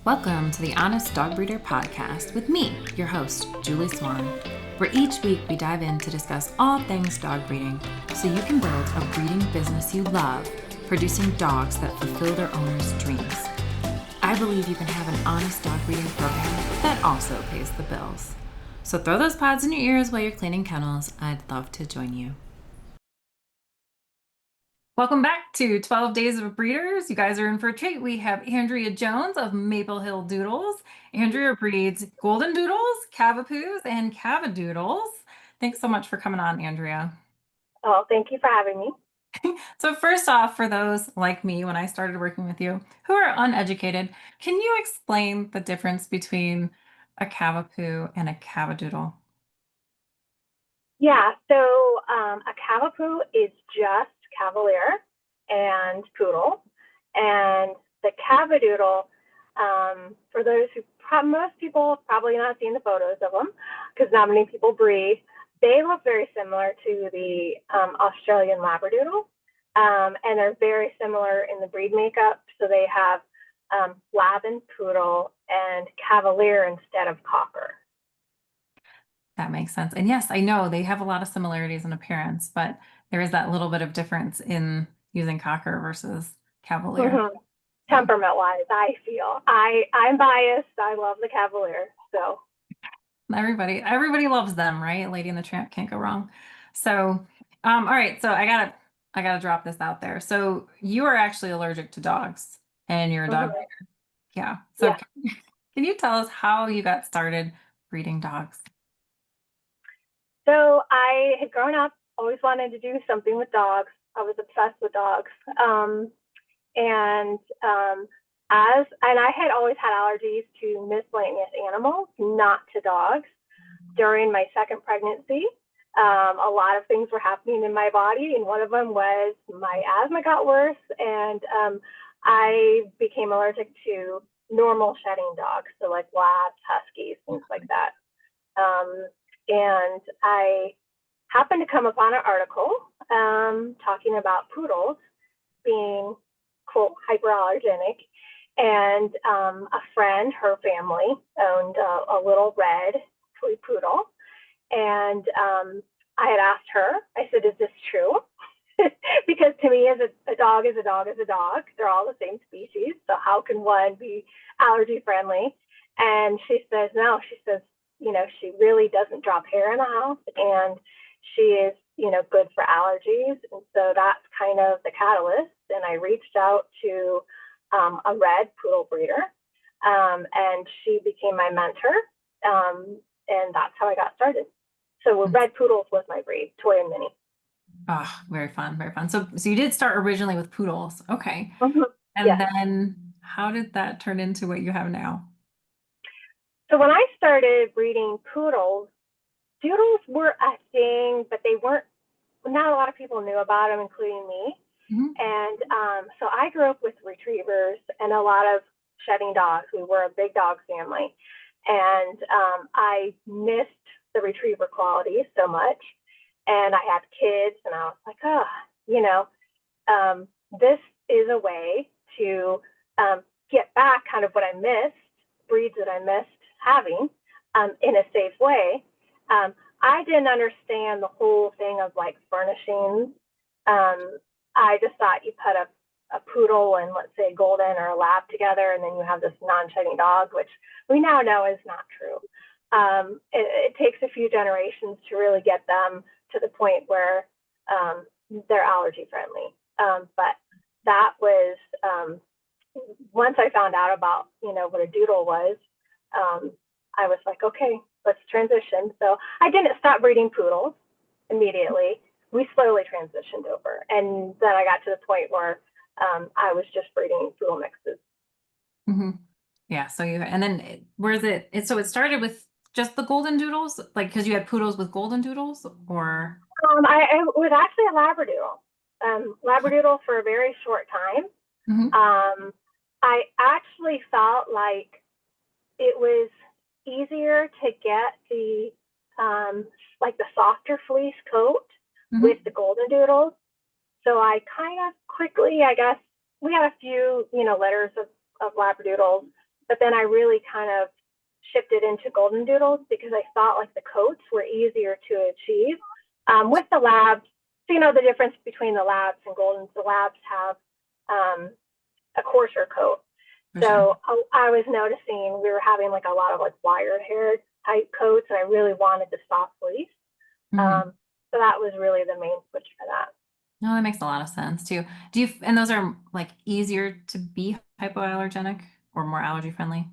Welcome to the Honest Dog Breeder Podcast with me, your host, Julie Swan, where each week we dive in to discuss all things dog breeding so you can build a breeding business you love, producing dogs that fulfill their owners' dreams. I believe you can have an honest dog breeding program that also pays the bills. So throw those pods in your ears while you're cleaning kennels. I'd love to join you. Welcome back to 12 Days of Breeders. You guys are in for a treat. We have Andrea Jones of Maple Hill Doodles. Andrea breeds Goldendoodles, Cavapoos, and Cavadoodles. Thanks so much for coming on, Andrea. Oh, thank you for having me. So first off, for those like me when I started working with you who are uneducated, can you explain the difference between a Cavapoo and a Cavadoodle? Yeah, so a Cavapoo is just Cavalier and Poodle. And the Cavadoodle, for those who, most people have probably not seen the photos of them because not many people breed. They look very similar to the Australian Labradoodle. And they're very similar in the breed makeup. So they have Lab and Poodle and Cavalier instead of Cocker. That makes sense. And yes, I know they have a lot of similarities in appearance, but there is that little bit of difference in using Cocker versus Cavalier. Mm-hmm. Temperament-wise, I feel. I'm biased. I love the Cavalier. So everybody loves them, right? Lady and the Tramp can't go wrong. So, all right. So I gotta drop this out there. So you are actually allergic to dogs, and you're a dog breeder. Yeah. So yeah. can you tell us how you got started breeding dogs? So I had grown up, always wanted to do something with dogs. I was obsessed with dogs. And I had always had allergies to miscellaneous animals, not to dogs. During my second pregnancy, a lot of things were happening in my body, and one of them was my asthma got worse, and I became allergic to normal shedding dogs, so like labs, huskies, things like that. And I happened to come upon an article talking about poodles being, quote, hyperallergenic. And a friend, her family, owned a little red toy poodle. And I had asked her, I said, is this true? Because to me, as a dog is a dog is a dog. They're all the same species. So how can one be allergy friendly? And she says, no, she says, she really doesn't drop hair in the house, and she is, good for allergies. And so that's kind of the catalyst. And I reached out to a red poodle breeder, and she became my mentor. And that's how I got started. So red poodles was my breed, toy and mini. Oh, very fun, very fun. So you did start originally with poodles. Okay. Mm-hmm. And then how did that turn into what you have now? So when I started breeding poodles, doodles were a thing, but they weren't, not a lot of people knew about them, including me. Mm-hmm. And so I grew up with retrievers and a lot of shedding dogs. We were a big dog family. And I missed the retriever quality so much. And I had kids, and I was like, this is a way to get back kind of what I missed, breeds that I missed having in a safe way. I didn't understand the whole thing of like furnishings. I just thought you put a poodle and, let's say, a golden or a lab together, and then you have this non-shedding dog, which we now know is not true. It takes a few generations to really get them to the point where they're allergy friendly. But that was, once I found out about, what a doodle was, I was like, okay, let's transition. So I didn't stop breeding poodles immediately. We slowly transitioned over. And then I got to the point where I was just breeding poodle mixes. Mm-hmm. Yeah. So and then so it started with just the Goldendoodles, like, because you had poodles with Goldendoodles, or? I was actually a Labradoodle for a very short time. Mm-hmm. I actually felt like it was easier to get the softer fleece coat mm-hmm. with the Goldendoodles. So I kind of quickly, I guess, we had a few, litters of Labradoodles, But then I really kind of shifted into Goldendoodles because I thought like the coats were easier to achieve. With the labs, so you know the difference between the labs and Goldens. The labs have a coarser coat. So I was noticing we were having like a lot of like wire haired type coats, and I really wanted the soft fleece. So that was really the main switch for that. No, that makes a lot of sense too. And those are like easier to be hypoallergenic or more allergy friendly?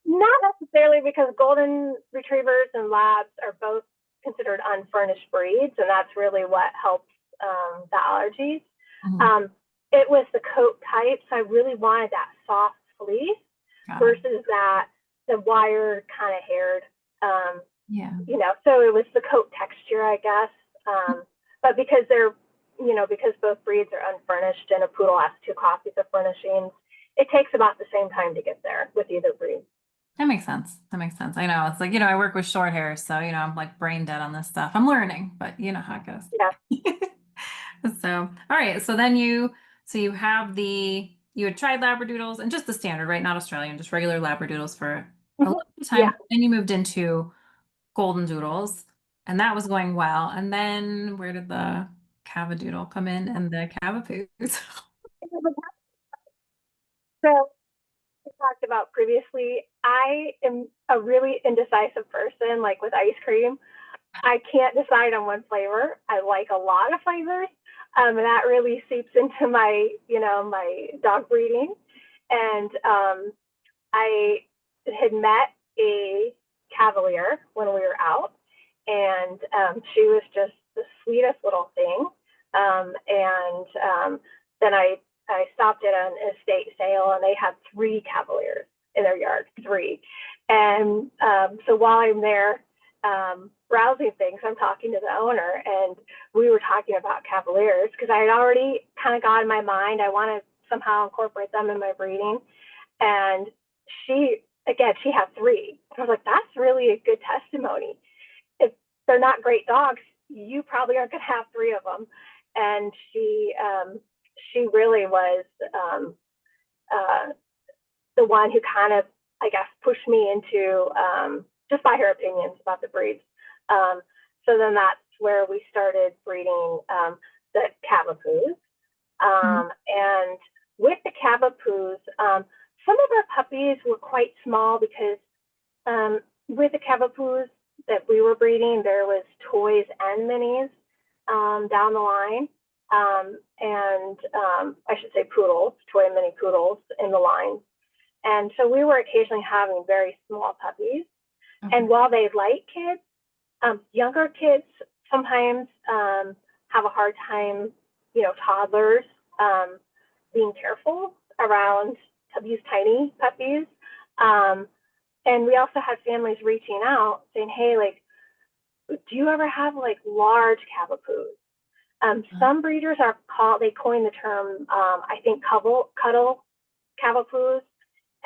Not necessarily, because golden retrievers and labs are both considered unfurnished breeds, and that's really what helps the allergies. It was the coat type, so I really wanted that soft fleece versus that the wired kind of haired. You know, so it was the coat texture, I guess. But because they're, you know, because both breeds are unfurnished and a poodle has 2 copies of furnishings, it takes about the same time to get there with either breed. That makes sense. That makes sense. I know. It's like, you know, I work with short hair, so, you know, I'm like brain dead on this stuff. I'm learning, but you know how it goes. Yeah. So, all right. So then you have you had tried Labradoodles and just the standard, right? Not Australian, just regular Labradoodles for a long time. Yeah. Then you moved into Goldendoodles, and that was going well. And then where did the Cavadoodle come in and the Cavapoos? So we talked about previously, I am a really indecisive person, like with ice cream. I can't decide on one flavor. I like a lot of flavors. And that really seeps into my, you know, my dog breeding. And I had met a Cavalier when we were out, and she was just the sweetest little thing. Then I stopped at an estate sale, and they had 3 Cavaliers in their yard, 3. And so while I'm there browsing things, I'm talking to the owner, and we were talking about Cavaliers because I had already kind of got in my mind I want to somehow incorporate them in my breeding. And she had 3. I was like, that's really a good testimony. If they're not great dogs, you probably aren't going to have 3 of them. And she really was the one who kind of, I guess, pushed me into just by her opinions about the breeds. So then that's where we started breeding the Cavapoos. And with the Cavapoos, some of our puppies were quite small because with the Cavapoos that we were breeding, there was toys and minis down the line. I should say poodles, toy and mini poodles in the line. And so we were occasionally having very small puppies. And while they like kids, younger kids sometimes have a hard time, you know, toddlers being careful around these tiny puppies. And we also had families reaching out saying, hey, like, do you ever have like large Cavapoos? Some breeders they coined the term, I think, cuddle Cavapoos,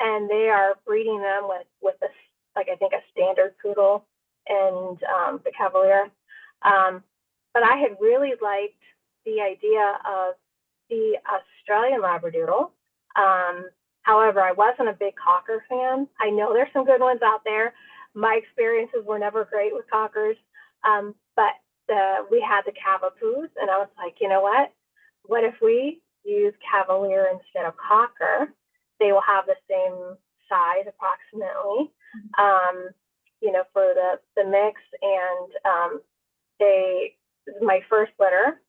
and they are breeding them with a, like, I think a standard poodle and the Cavalier. But I had really liked the idea of the Australian Labradoodle. However, I wasn't a big cocker fan. I know there's some good ones out there. My experiences were never great with cockers, but we had the Cavapoos, and I was like, you know what? What if we use Cavalier instead of cocker? They will have the same size approximately, you know, for the mix. And my first litter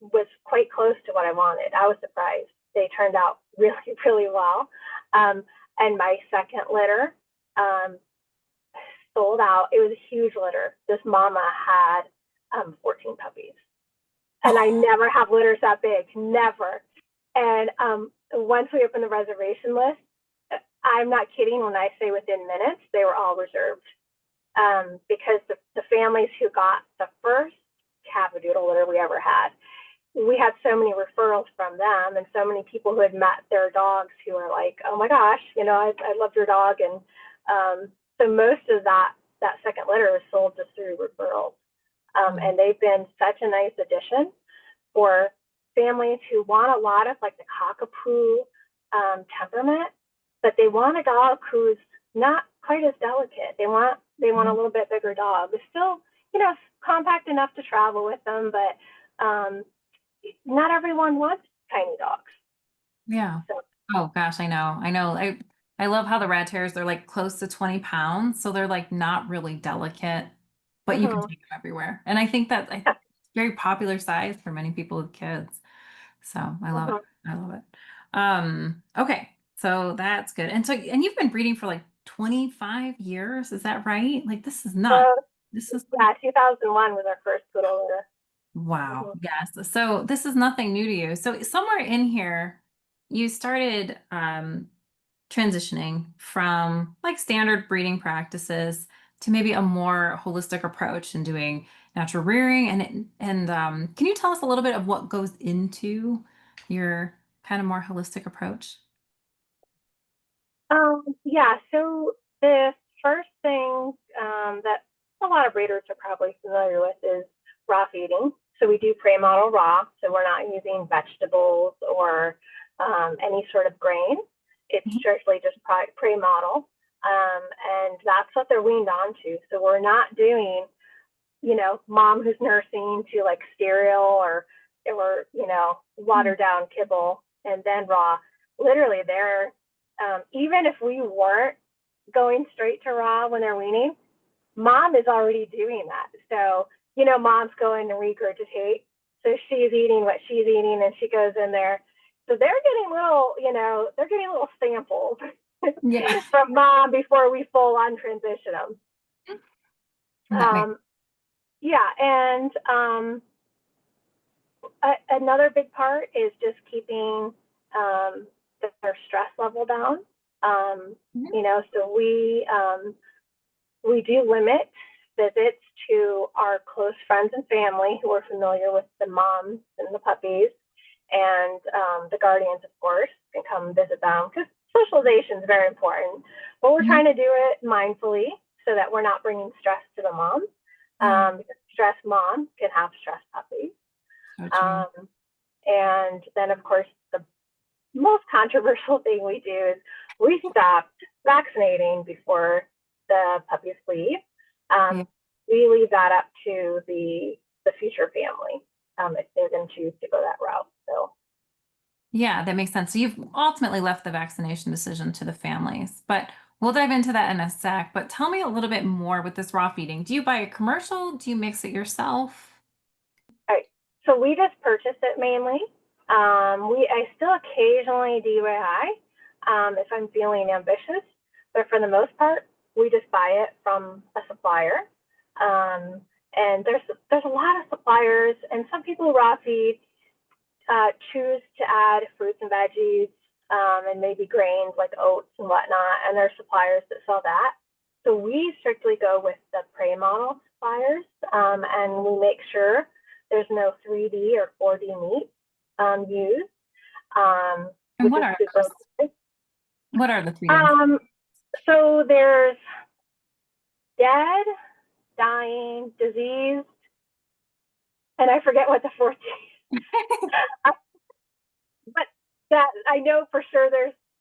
was quite close to what I wanted. I was surprised. They turned out really, really well. And my second litter sold out. It was a huge litter. This mama had 14 puppies. And I never have litters that big, never. And once we opened the reservation list, I'm not kidding when I say within minutes, they were all reserved. Because the families who got the first Cavadoodle litter we ever had, we had so many referrals from them and so many people who had met their dogs who were like, oh my gosh, you know, I love your dog. And so most of that second litter was sold just through referrals. And they've been such a nice addition for families who want a lot of like the cockapoo temperament, but they want a dog who's not quite as delicate. They want a little bit bigger dog. They're still, compact enough to travel with them, but not everyone wants tiny dogs. Yeah. So, Oh gosh, I know. I love how the rat terriers, they're like close to 20 pounds. So they're like not really delicate, but you can mhm, take them everywhere. And I think that it's very popular size for many people with kids. So I love it. mhm. I love it. Okay. So that's good. And you've been breeding for like 25 years, is that right? Like So, this is yeah, 2001 was our first poodle litter. wow. Mhm. Yes. So this is nothing new to you. So somewhere in here, you started transitioning from like standard breeding practices to maybe a more holistic approach in doing natural rearing. And can you tell us a little bit of what goes into your kind of more holistic approach? Yeah, so the first thing that a lot of breeders are probably familiar with is raw feeding. So we do prey model raw, so we're not using vegetables or any sort of grain. It's Mhm. strictly just prey model, and that's what they're weaned onto. So we're not doing, mom who's nursing to like cereal or watered down kibble and then raw. Literally, they're even if we weren't going straight to raw when they're weaning, mom is already doing that. So, mom's going to regurgitate. So she's eating what she's eating and she goes in there. So they're getting little samples Yeah. from mom before we full on transition them. That makes Yeah. And another big part is just keeping their stress level down. Mhm. So we do limit visits to our close friends and family who are familiar with the moms and the puppies, and the guardians, of course, can come visit them because socialization is very important. But we're Mhm. trying to do it mindfully so that we're not bringing stress to the mom. Yeah, Because stressed mom can have stressed puppies. so true. Um, and then, of course, the most controversial thing we do is we stopped vaccinating before the puppies leave. Yeah. We leave that up to the future family if they're going to choose to go that route. So, Yeah, that makes sense. So you've ultimately left the vaccination decision to the families, but we'll dive into that in a sec. But tell me a little bit more with this raw feeding. Do you buy a commercial? Do you mix it yourself? all right. So we just purchase it mainly. I still occasionally DIY if I'm feeling ambitious, but for the most part, we just buy it from a supplier. Um, and there's a lot of suppliers, and some people raw feed choose to add fruits and veggies and maybe grains like oats and whatnot, and there's suppliers that sell that. So we strictly go with the prey model suppliers, and we make sure there's no 3D or 4D meat used, And which is super those? important. What are the three ends? Um, so there's dead, dying, diseased, and I forget what the fourth is. But that I know for sure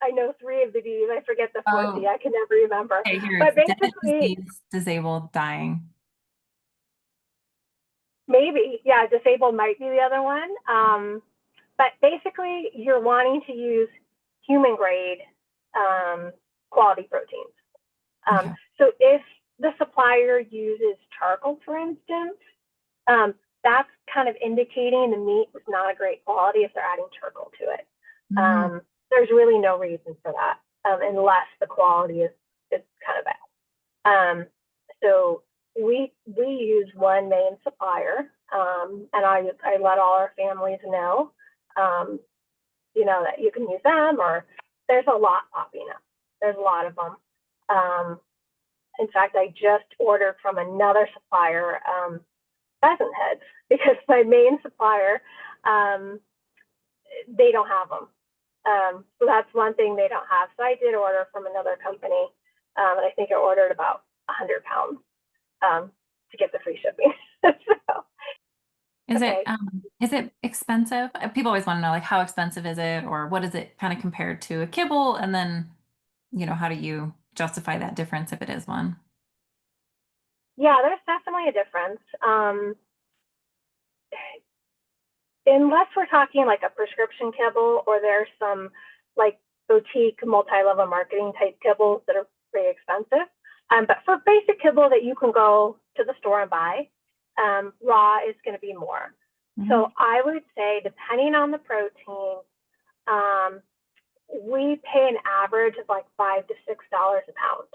I know three of the D's. I forget the fourth D. Oh, I can never remember. okay, here But it's dead, basically, diseased, disabled, dying. maybe, yeah, disabled might be the other one. But basically, you're wanting to use human grade quality proteins. Okay. So if the supplier uses charcoal, for instance, that's kind of indicating the meat is not a great quality if they're adding charcoal to it. Mm, There's really no reason for that unless the quality is kind of bad. So we use one main supplier, and I let all our families know, that you can use them, or there's a lot popping up. There's a lot of them. In fact, I just ordered from another supplier pheasant heads because my main supplier, um, they don't have them. So that's one thing they don't have. So I did order from another company, and I think I ordered about 100 pounds to get the free shipping. So, Okay. Is it expensive? People always want to know like how expensive is it or what is it kind of compared to a kibble? And then, how do you justify that difference if it is one? Yeah, there's definitely a difference. Unless we're talking like a prescription kibble or there's some like boutique multi-level marketing type kibbles that are pretty expensive. But for basic kibble that you can go to the store and buy, raw is going to be more. Mhm. So I would say, depending on the protein, um, we pay an average of like $5 to $6 a pound.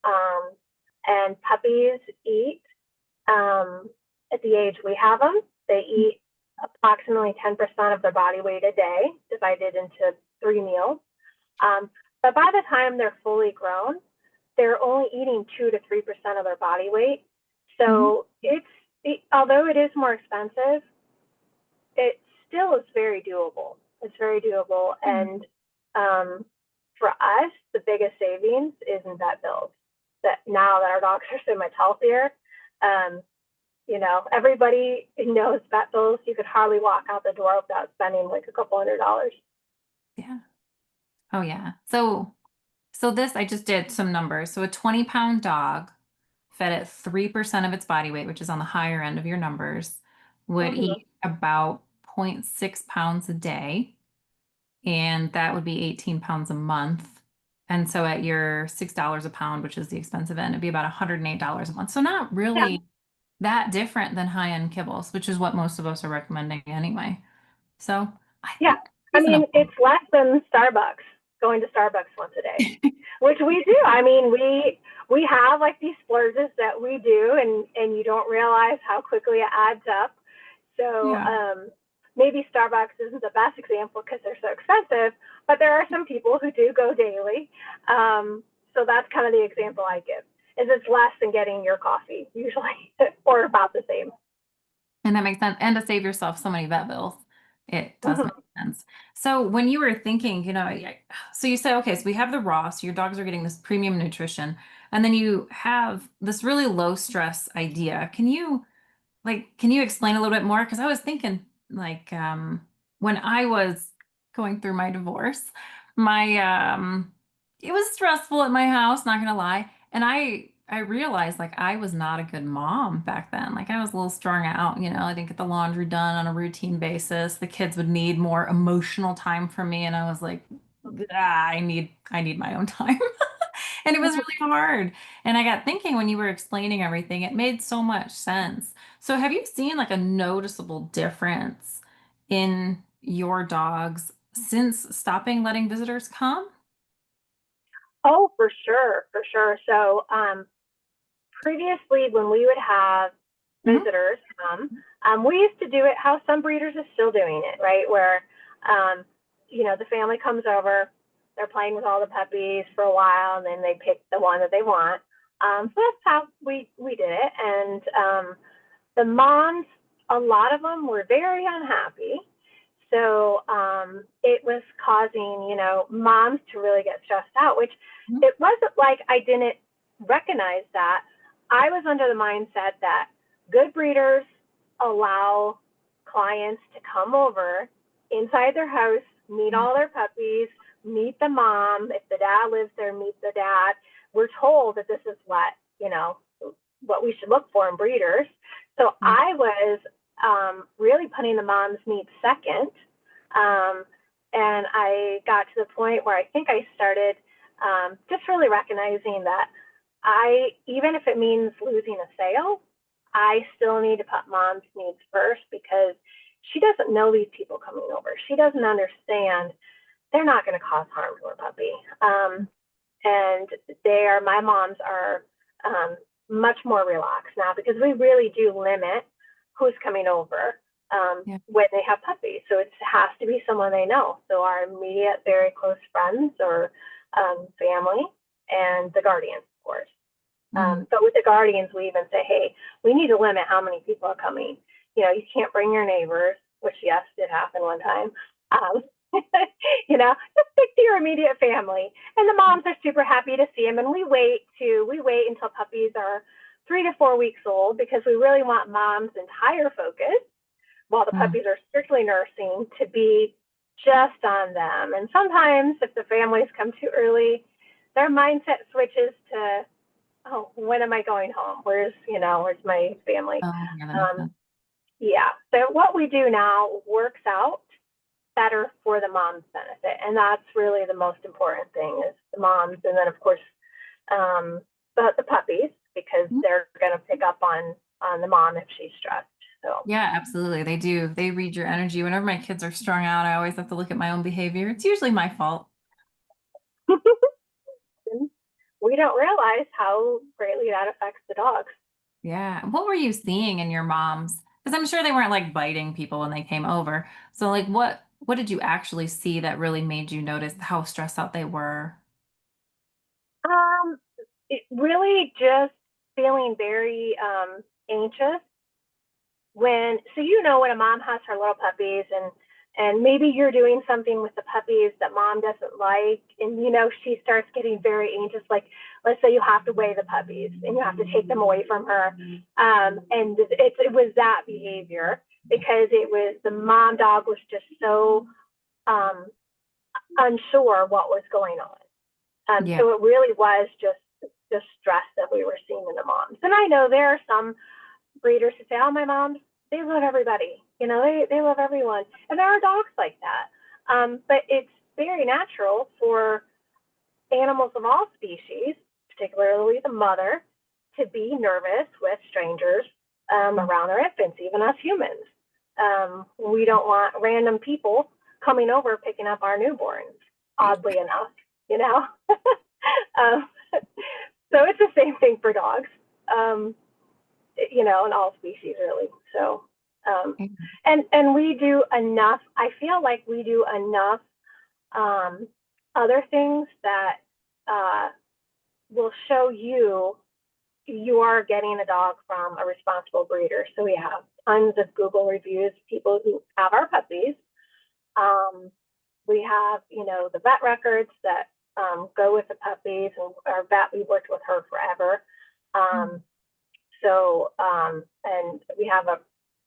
Um, and puppies eat at the age we have them. They eat approximately 10% of their body weight a day, divided into 3 meals. Um, but by the time they're fully grown, they're only eating 2 to 3% of their body weight. Mhm. So although it is more expensive, it still is very doable. It's very doable. And um, for us, the biggest savings is in vet bills. That now that our dogs are so much healthier, um, everybody knows vet bills. You could hardly walk out the door without spending like a couple $100. Yeah. Oh yeah. So this, I just did some numbers. So a 20-pound dog fed at 3% of its body weight, which is on the higher end of your numbers, would Mm-hmm. eat about zero point 0.6 pounds a day. And that would be 18 pounds a month. And so at your $6 a pound, which is the expensive end, it'd be about $108 a month. So not Yeah, really that different than high-end kibbles, which is what most of us are recommending anyway. So I yeah. think I mean, reasonable. it's less than Starbucks, going to Starbucks once a day, which we do. I mean, we have like these splurges that we do, and you don't realize how quickly it adds up. So Yeah. maybe Starbucks isn't the best example because they're so expensive, but there are some people who do go daily. So that's kind of the example I give. Is it's less than getting your coffee usually, or about the same. And that makes sense. And to save yourself so many vet bills, it does make Mm-hmm. sense. So when you were thinking, so you said, okay, so we have the raw, so your dogs are getting this premium nutrition, and then you have this really low stress idea. Can you explain a little bit more? Because I was thinking, when I was going through my divorce, my it was stressful at my house, not gonna lie. And I realized like I was not a good mom back then. Like I was a little strung out, I didn't get the laundry done on a routine basis. The kids would need more emotional time from me, and I was like, I need my own time. And it was really hard. And I got thinking when you were explaining everything, it made so much sense. So have you seen like a noticeable difference in your dogs since stopping letting visitors come? Oh, for sure, for sure. So previously, when we would have Hmm. visitors come, we used to do it how some breeders are still doing it, right? Where, um, the family comes over, they're playing with all the puppies for a while, and then they pick the one that they want. So that's how we did it. And the moms, a lot of them were very unhappy. So it was causing, moms to really get stressed out, which it wasn't like I didn't recognize that. I was under the mindset that good breeders allow clients to come over inside their house, meet Yeah. all their puppies, meet the mom. If the dad lives there, meet the dad. We're told that this is what we should look for in breeders. So Yeah. I was really putting the mom's needs second. Um, and I got to the point where I think I started just really recognizing that even if it means losing a sale, I still need to put mom's needs first because she doesn't know these people coming over. She doesn't understand they're not going to cause harm to her puppy. And my moms are much more relaxed now because we really do limit who's coming over Yeah. when they have puppies. So it has to be someone they know. So our immediate, very close friends or family and the guardians, of course. Mhm. But with the guardians, we even say, hey, we need to limit how many people are coming. You can't bring your neighbors, which, yes, did happen one time. Um, just stick to your immediate family. And the moms are super happy to see them. And we wait until puppies are 3 to 4 weeks old because we really want mom's entire focus. while the puppies are strictly nursing, to be just on them. And sometimes if the families come too early, their mindset switches to, oh, when am I going home? Where's my family? Oh, yeah, that makes sense. Yeah. So what we do now works out better for the mom's benefit. And that's really the most important thing, is the moms. And then of course, the puppies, because they're going to pick up on the mom if she's stressed. So Yeah, absolutely. They do. They read your energy. Whenever my kids are strung out, I always have to look at my own behavior. It's usually my fault. we don't realize how greatly that affects the dogs. Yeah. What were you seeing in your moms? Because I'm sure they weren't like biting people when they came over. So like what did you actually see that really made you notice how stressed out they were? Um, it really just feeling very anxious when when a mom has her little puppies, and maybe you're doing something with the puppies that mom doesn't like, and she starts getting very anxious, like let's say you have to weigh the puppies and you have to take them away from her, and it was that behavior, because it was the mom dog was just so unsure what was going on. Yeah. So it really was just the stress that we were seeing in the moms. And I know there are some breeders who say, oh, my moms, they love everybody. They love everyone. And there are dogs like that. But it's very natural for animals of all species, particularly the mother, to be nervous with strangers around their infants, even us humans. We don't want random people coming over picking up our newborns, oddly enough, um, so it's the same thing for dogs, in all species, really. So, and we do enough. I feel like we do enough other things that will show you are getting a dog from a responsible breeder. So we have tons of Google reviews, people who have our puppies. We have, the vet records that go with the puppies, and our vet, we worked with her forever. And we have a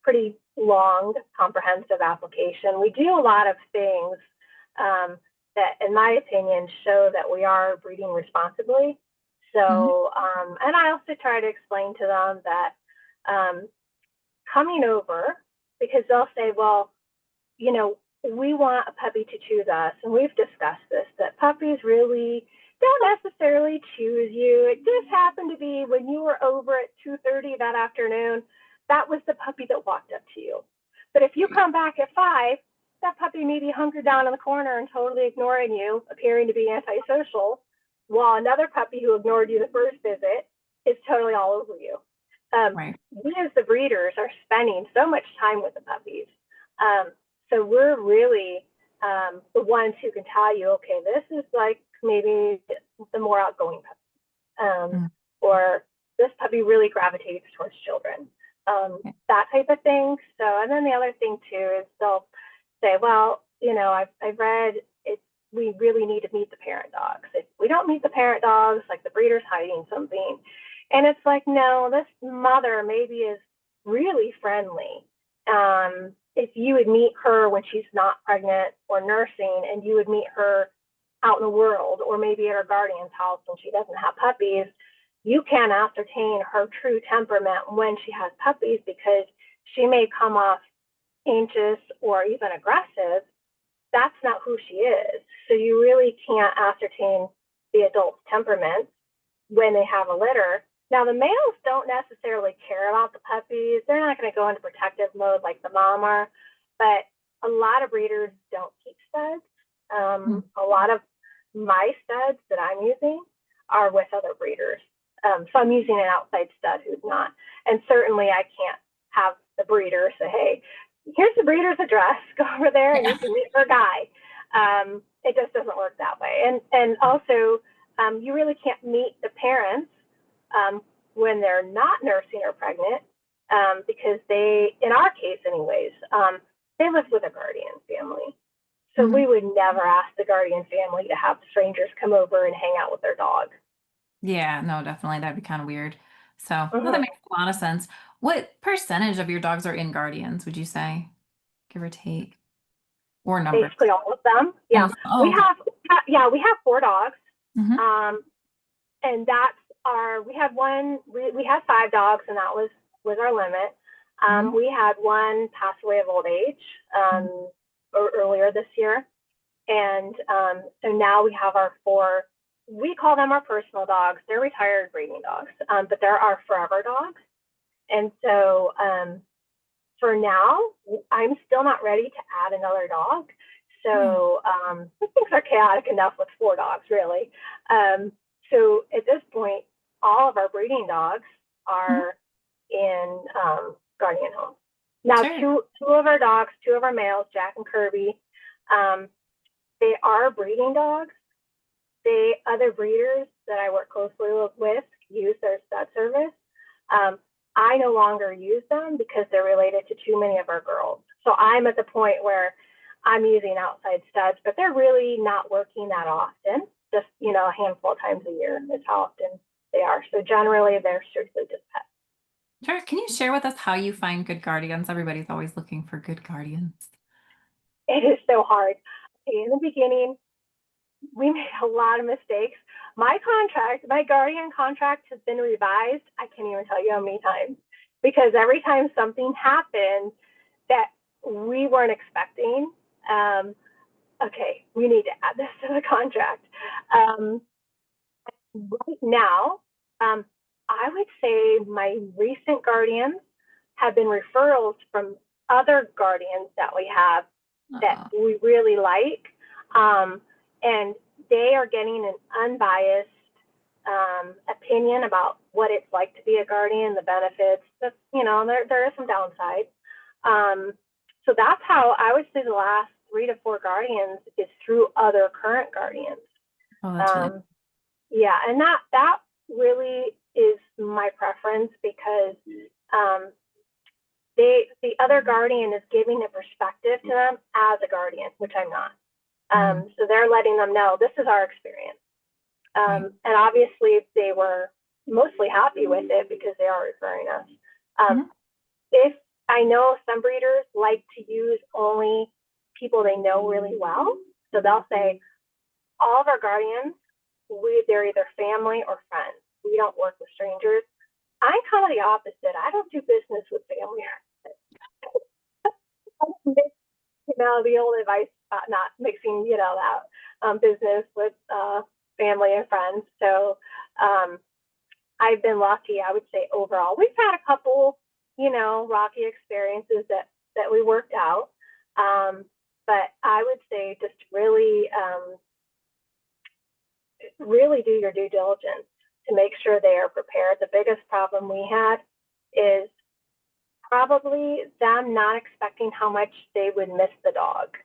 pretty long, comprehensive application. We do a lot of things that, in my opinion, show that we are breeding responsibly. So, and I also try to explain to them that coming over, because they'll say, well, we want a puppy to choose us. And we've discussed this, that puppies really don't necessarily choose you. It just happened to be when you were over at 2:30 that afternoon, that was the puppy that walked up to you. But if you come back at 5, that puppy may be hunkered down in the corner and totally ignoring you, appearing to be antisocial, while another puppy who ignored you the first visit is totally all over you. Right. We as the breeders are spending so much time with the puppies. So we're really the ones who can tell you, okay, this is like maybe the more outgoing puppy, or this puppy really gravitates towards children, that type of thing. So, and then the other thing too is they'll say, well, I've read it. We really need to meet the parent dogs. If we don't meet the parent dogs, like the breeder's hiding something. And it's like, no, this mother maybe is really friendly. If you would meet her when she's not pregnant or nursing, and you would meet her out in the world, or maybe at her guardian's house when she doesn't have puppies, you can ascertain her true temperament when she has puppies, because she may come off anxious or even aggressive. That's not who she is. So you really can't ascertain the adult's temperament when they have a litter. Now, the males don't necessarily care about the puppies. They're not going to go into protective mode like the mom are, but a lot of breeders don't keep studs. A lot of my studs that I'm using are with other breeders. So I'm using an outside stud who's not. And certainly I can't have the breeder say, hey, here's the breeder's address, go over there and you can meet her guy. It just doesn't work that way. And also, you really can't meet the parents when they're not nursing or pregnant, because they, in our case anyways, they live with a guardian family. So we would never ask the guardian family to have strangers come over and hang out with their dog. Yeah, no, definitely. That'd be kind of weird. So, well, that makes a lot of sense. What percentage of your dogs are in guardians, would you say, give or take, or numbers? Basically all of them. Yeah. Almost, oh, We okay. have, we have 4 dogs. Mhm. And that's we had one, we had 5 dogs, and that was our limit. Mhm. We had one pass away of old age earlier this year. And so now we have our 4, we call them our personal dogs. They're retired breeding dogs, but they're our forever dogs. And so for now, I'm still not ready to add another dog. So things are chaotic enough with 4 dogs, really. So at this point, all of our breeding dogs Mhm. are in guardian homes. Now, Sure. two of our dogs, 2 of our males, Jack and Kirby, they are breeding dogs. Other breeders that I work closely with use their stud service. I no longer use them because they're related to too many of our girls. So I'm at the point where I'm using outside studs, but they're really not working that often. Just, a handful of times a year is how often they are. So generally they're strictly just pets. Sure. Can you share with us how you find good guardians? Everybody's always looking for good guardians. It is so hard. In the beginning, we made a lot of mistakes. My guardian contract has been revised. I can't even tell you how many times, because every time something happened that we weren't expecting, okay, we need to add this to the contract. Right now, I would say my recent guardians have been referrals from other guardians that we have that Oh. we really like. And they are getting an unbiased opinion about what it's like to be a guardian, the benefits. But, there is some downside. So that's how I would say the last 3 to 4 guardians is through other current guardians. Oh, that's really Um, yeah, and that really is my preference, because the other guardian is giving a perspective to them as a guardian, which I'm not. So they're letting them know this is our experience. right. And obviously they were mostly happy with it because they are referring us. Mhm. If I know some breeders like to use only people they know really well, so they'll say all of our guardians, they're either family or friends. We don't work with strangers. I'm kind of the opposite. I don't do business with family. The old advice about not mixing, that business with family and friends. So I've been lucky, I would say overall. We've had a couple, rocky experiences that we worked out. But I would say just really do your due diligence to make sure they are prepared. The biggest problem we had is probably them not expecting how much they would miss the dog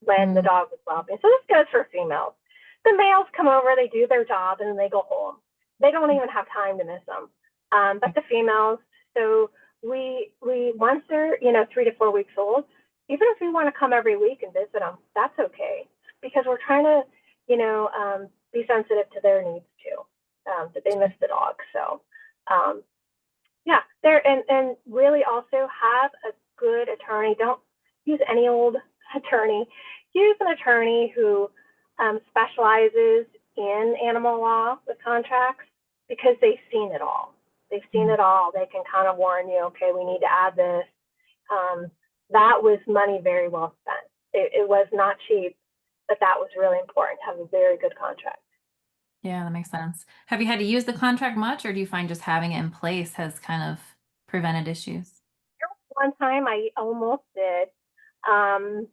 when the Mm. dog was whelping. So this goes for females. The males come over, they do their job, and then they go home. They don't even have time to miss them. But the females, so we once they're 3 to 4 weeks old, even if we want to come every week and visit them, that's okay, because we're trying to be sensitive to their needs too, that they miss the dog. So yeah, there and really also have a good attorney. Don't use any old attorney. Use an attorney who specializes in animal law with contracts, because they've seen it all. They've seen Mm. it all. They can kind of warn you, okay, we need to add this. That was money very well spent. It was not cheap, but that was really important to have a very good contract. Yeah, that makes sense. Have you had to use the contract much, or do you find just having it in place has kind of prevented issues? One time I almost did. Um,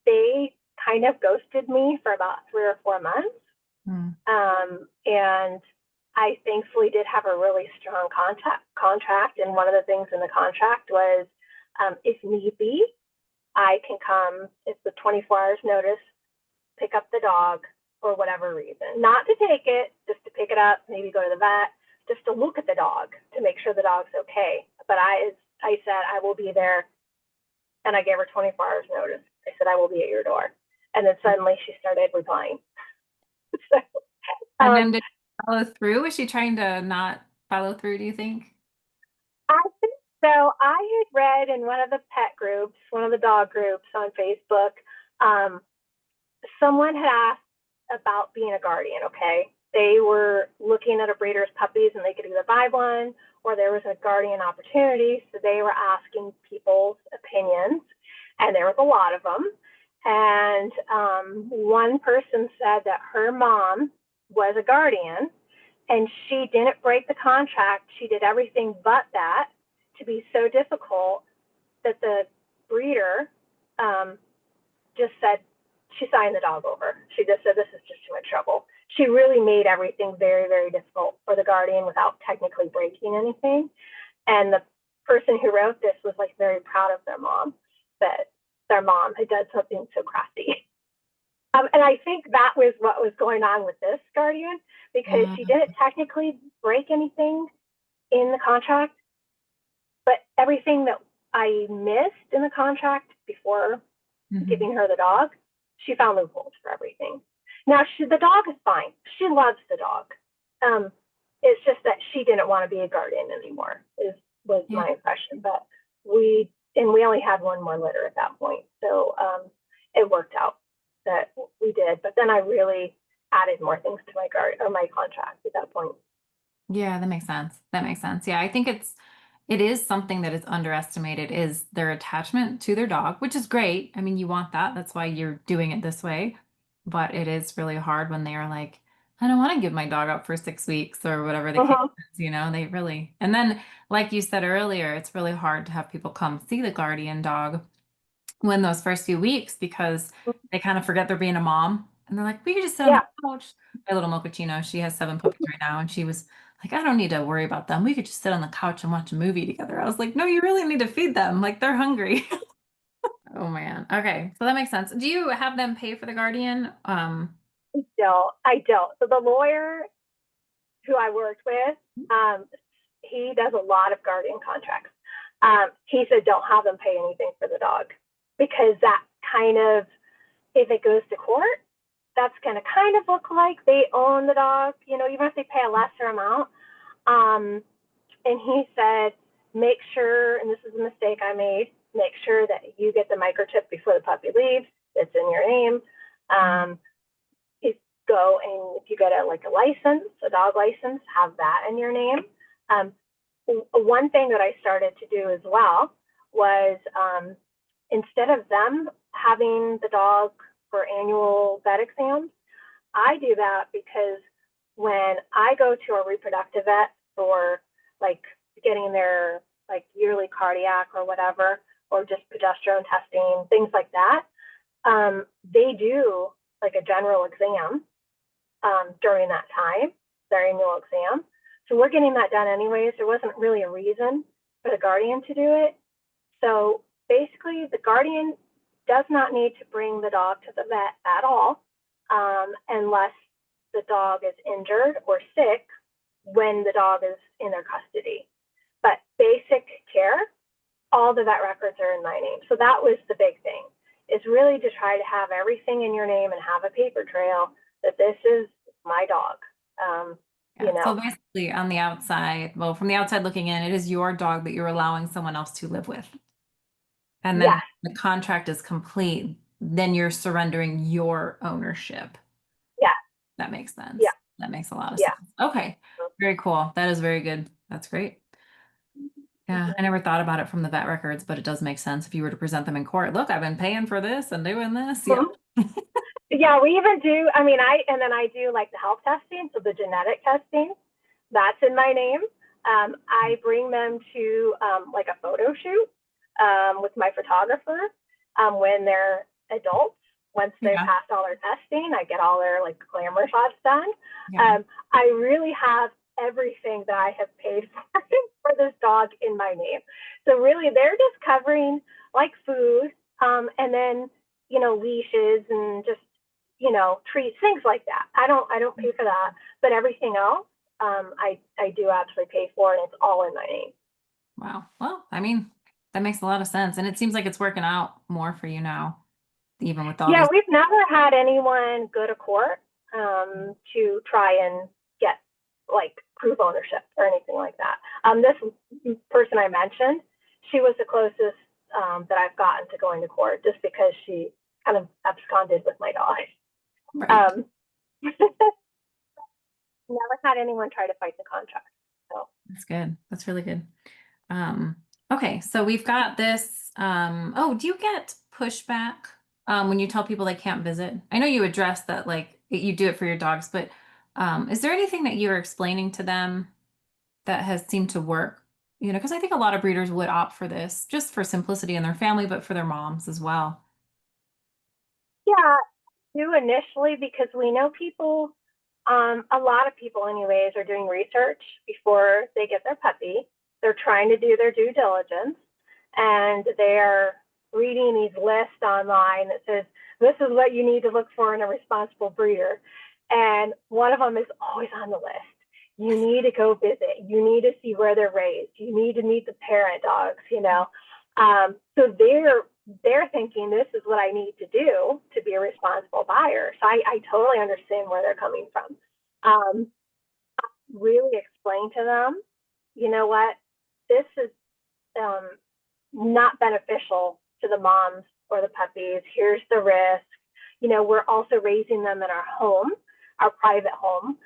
they kind of ghosted me for about 3 or 4 months. Mm. And I thankfully did have a really strong contract. And one of the things in the contract was, if need be, I can come, it's the 24 hours notice, pick up the dog for whatever reason. Not to take it, just to pick it up, maybe go to the vet, just to look at the dog to make sure the dog's okay. But I said I will be there, and I gave her 24 hours notice. I said I will be at your door. And then suddenly she started replying. So, And um, then did she follow through? Was she trying to not follow through, do you think? I think So I had read in one of the pet groups, one of the dog groups on Facebook, someone had asked about being a guardian, okay? They were looking at a breeder's puppies and they could either buy one or there was a guardian opportunity. So they were asking people's opinions, and there was a lot of them. And one person said that her mom was a guardian and she didn't break the contract. She did everything but that to be so difficult that the breeder just said, she signed the dog over. She just said, this is just too much trouble. She really made everything very, very difficult for the guardian without technically breaking anything. And the person who wrote this was like very proud of their mom, that their mom had done something so crafty. And I think that was what was going on with this guardian, because she didn't technically break anything in the contract, but everything that I missed in the contract before giving her the dog, she found loopholes for everything. Now, the dog is fine. She loves the dog. It's just that she didn't want to be a guardian anymore, was my impression. But we only had one more litter at that point. So it worked out that we did. But then I really added more things to my contract at that point. Yeah, that makes sense. That makes sense. Yeah, I think it is something that is underestimated, is their attachment to their dog, which is great. I mean, you want that. That's why you're doing it this way. But it is really hard when they are like, I don't want to give my dog up for 6 weeks or whatever the case is, they really, and then like you said earlier, it's really hard to have people come see the guardian dog when those first few weeks, because they kind of forget they're being a mom and they're like, we could just sit on the couch. My little mochaccino, she has 7 puppies right now, and she was like, I don't need to worry about them. We could just sit on the couch and watch a movie together. I was like, no, you really need to feed them. Like, they're hungry. Oh man. Okay. So that makes sense. Do you have them pay for the guardian? I don't. So the lawyer who I worked with, he does a lot of guardian contracts. He said, don't have them pay anything for the dog, because that kind of, if it goes to court, that's going to kind of look like they own the dog, even if they pay a lesser amount. And he said, make sure, and this is a mistake I made, make sure that you get the microchip before the puppy leaves. It's in your name. Go, and if you get a license, a dog license, have that in your name. One thing that I started to do as well was, instead of them having the dog for annual vet exams, I do that because when I go to a reproductive vet for getting their yearly cardiac or whatever, or just progesterone testing, things like that, they do a general exam during that time, their annual exam. So we're getting that done anyways. There wasn't really a reason for the guardian to do it. So basically, the guardian does not need to bring the dog to the vet at all, unless the dog is injured or sick when the dog is in their custody. But basic care, all the vet records are in my name. So that was the big thing, is really to try to have everything in your name and have a paper trail that this is my dog. So basically on the outside, well, from the outside looking in, it is your dog that you're allowing someone else to live with. And then the contract is complete, then you're surrendering your ownership. Yeah. That makes sense. Yeah. That makes a lot of sense. Okay. Very cool. That is very good. That's great. Yeah, I never thought about it from the vet records, but it does make sense if you were to present them in court. Look, I've been paying for this and doing this. Yeah. Yeah, we even do. I do the health testing, so the genetic testing, that's in my name. I bring them to a photo shoot with my photographer when they're adults. Once they've passed all their testing, I get all their glamour shots done. Yeah. I really have everything that I have paid for this dog in my name. So really, they're just covering food, and then leashes and just treats, things like that. I don't pay for that, but everything else, I do actually pay for, and it's all in my name. Wow. Well, I mean, that makes a lot of sense, and it seems like it's working out more for you now, even with all. Yeah, we've never had anyone go to court to try and get prove ownership or anything like that. This person I mentioned, she was the closest that I've gotten to going to court, just because she kind of absconded with my dog. Right. Never had anyone try to fight the contract. So That's good. That's really good. Okay, so we've got this. Oh, do you get pushback when you tell people they can't visit? I know you address that, like you do it for your dogs, but is there anything that you're explaining to them that has seemed to work? You know, because I think a lot of breeders would opt for this just for simplicity in their family, but for their moms as well. yeah, do initially, because we know people, a lot of people anyways are doing research before they get their puppy. They're trying to do their due diligence, and they're reading these lists online that says, this is what you need to look for in a responsible breeder. And one of them is always on the list. You need to go visit. You need to see where they're raised. You need to meet the parent dogs, you know. So they're thinking, this is what I need to do to be a responsible buyer. So I totally understand where they're coming from. Really explain to them, you know what, this is not beneficial to the moms or the puppies. Here's the risk. You know, we're also raising them in our home, our private home.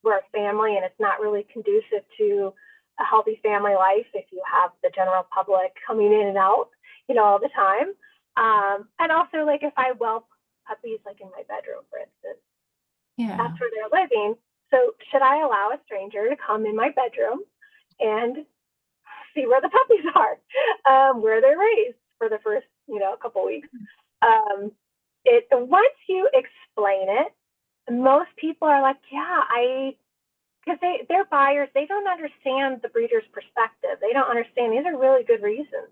We're a family, and it's not really conducive to a healthy family life if you have the general public coming in and out, you know, all the time. And also, like, if I whelp puppies, like in my bedroom, for instance, Yeah. that's where they're living. So should I allow a stranger to come in my bedroom and see where the puppies are, where they're raised for the first, you know, couple weeks? Once you explain it, most people are like, yeah, because they're buyers. They don't understand the breeder's perspective. They don't understand. These are really good reasons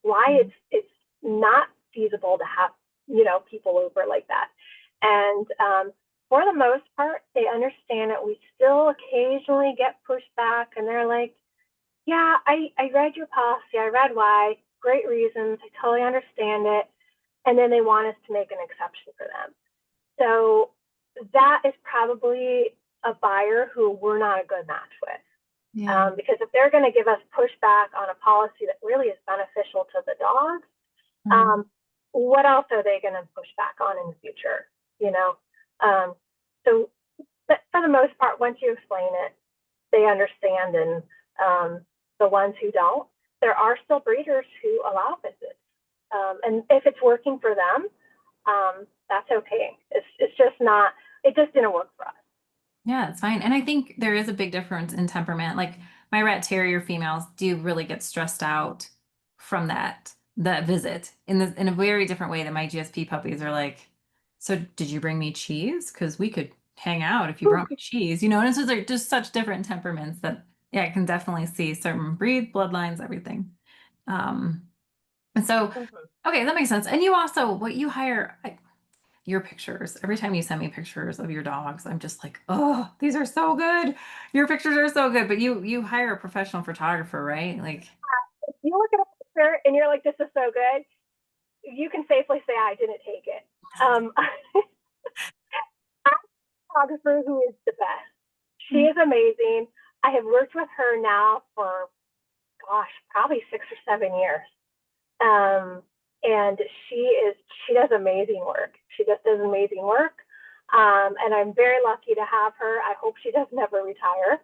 why it's not feasible to have, you know, people over like that. And for the most part, they understand it. We still occasionally get pushback, and they're like, yeah, I read your policy. I read why. Great reasons. I totally understand it. And then they want us to make an exception for them. So that is probably a buyer who we're not a good match with. Yeah. Because if they're going to give us pushback on a policy that really is beneficial to the dogs, what else are they going to push back on in the future? You know, so but for the most part, once you explain it, they understand. And the ones who don't, there are still breeders who allow visits. And if it's working for them, that's okay. It's just not, it just didn't work for us. Yeah, it's fine. And I think there is a big difference in temperament. Like my rat terrier females do really get stressed out from that visit in a very different way than my GSP puppies are like, so did you bring me cheese? Because we could hang out if you brought me cheese, you know, and it's just like just such different temperaments that yeah, I can definitely see certain breed, bloodlines, everything. And so okay, that makes sense. And you also what you hire your pictures. Every time you send me pictures of your dogs, I'm just like, oh, these are so good. Your pictures are so good. But you hire a professional photographer, right? Like, if you look at a picture and you're like, this is so good, you can safely say I didn't take it. I'm a photographer who is the best. She is amazing. I have worked with her now for, gosh, probably 6 or 7 years. And she does amazing work. She just does amazing work. And I'm very lucky to have her. I hope she does never retire.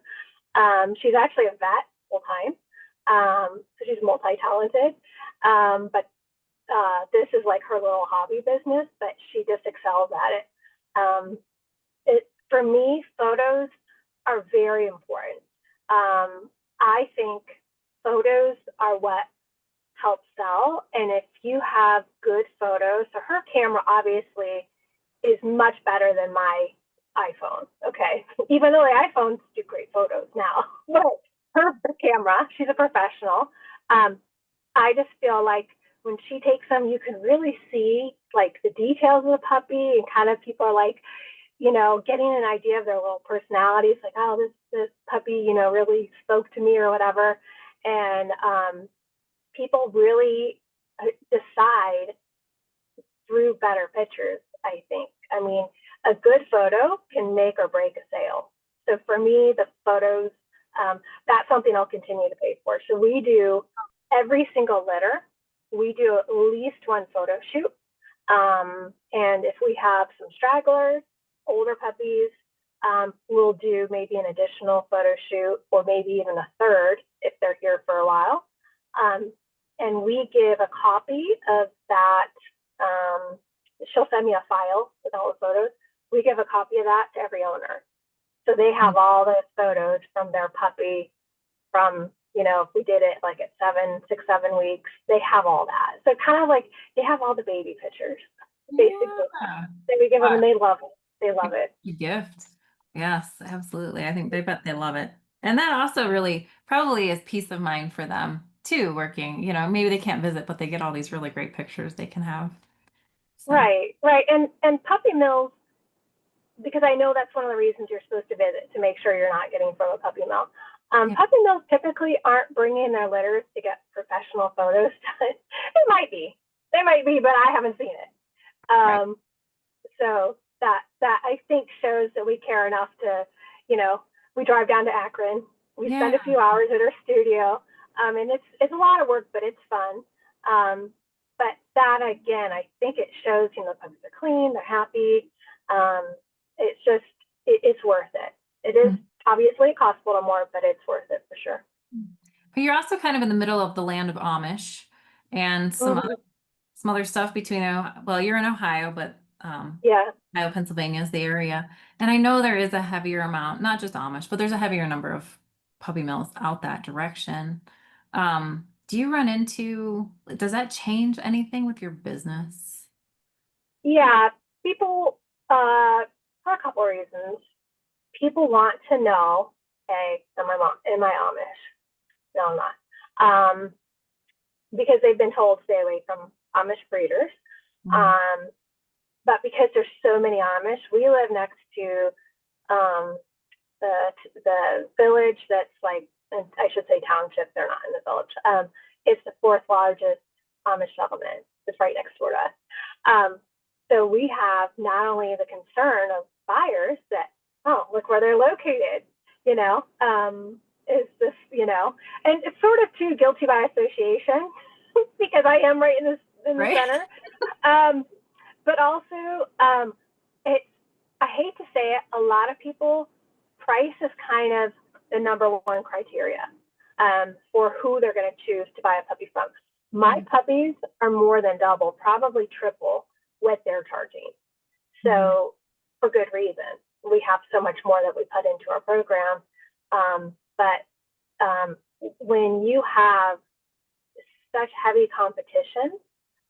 She's actually a vet full time. So she's multi-talented. But this is like her little hobby business, but she just excels at it. For me, photos are very important. I think photos are what help sell. And if you have good photos, so her camera obviously is much better than my iPhone. Okay. Even though the iPhones do great photos now, but her camera, she's a professional. I just feel like when she takes them, you can really see like the details of the puppy, and kind of people are like, you know, getting an idea of their little personalities, like, oh, this puppy, you know, really spoke to me or whatever. And people really decide through better pictures, I think. I mean, a good photo can make or break a sale. So for me, the photos, that's something I'll continue to pay for. So we do every single litter, we do at least one photo shoot. And if we have some stragglers, older puppies, we'll do maybe an additional photo shoot, or maybe even a third if they're here for a while. And we give a copy of that. She'll send me a file with all the photos. We give a copy of that to every owner. So they have all those photos from their puppy from, if we did it like at 6, 7 weeks, they have all that. So kind of like they have all the baby pictures, basically. Yeah. So we give them and they love it. They love it. A gift. Yes, absolutely. I think they bet they love it. And that also really probably is peace of mind for them too, working, maybe they can't visit, but they get all these really great pictures they can have. So. Right. And puppy mills, because I know that's one of the reasons you're supposed to visit, to make sure you're not getting from a puppy mill. Yeah. Puppy mills typically aren't bringing their litters to get professional photos done. It might be. They might be, but I haven't seen it. Right. So that I think shows that we care enough to, we drive down to Akron. We spend a few hours at our studio. And it's a lot of work, but it's fun. But that, again, I think it shows, puppies are clean, they're happy. It's just, it's worth it. It is obviously it costs a little more, but it's worth it for sure. But you're also kind of in the middle of the land of Amish and some other stuff between, you're in Ohio, but Ohio, Pennsylvania is the area. And I know there is a heavier amount, not just Amish, but there's a heavier number of puppy mills out that direction. Do you run into, does that change anything with your business? Yeah, people, for a couple of reasons. People want to know, hey, am I Amish? No, I'm not. Because they've been told stay away from Amish breeders. But because there's so many Amish, we live next to the village that's like, I should say township, they're not in the village. It's the 4th largest Amish settlement. It's right next door to us. So we have not only the concern of buyers that, oh, look where they're located, is this, and it's sort of too guilty by association because I am right in the center. But also, I hate to say it, a lot of people, price is kind of the number one criteria for who they're going to choose to buy a puppy from. My puppies are more than double, probably triple what they're charging. So for good reason. We have so much more that we put into our program. But when you have such heavy competition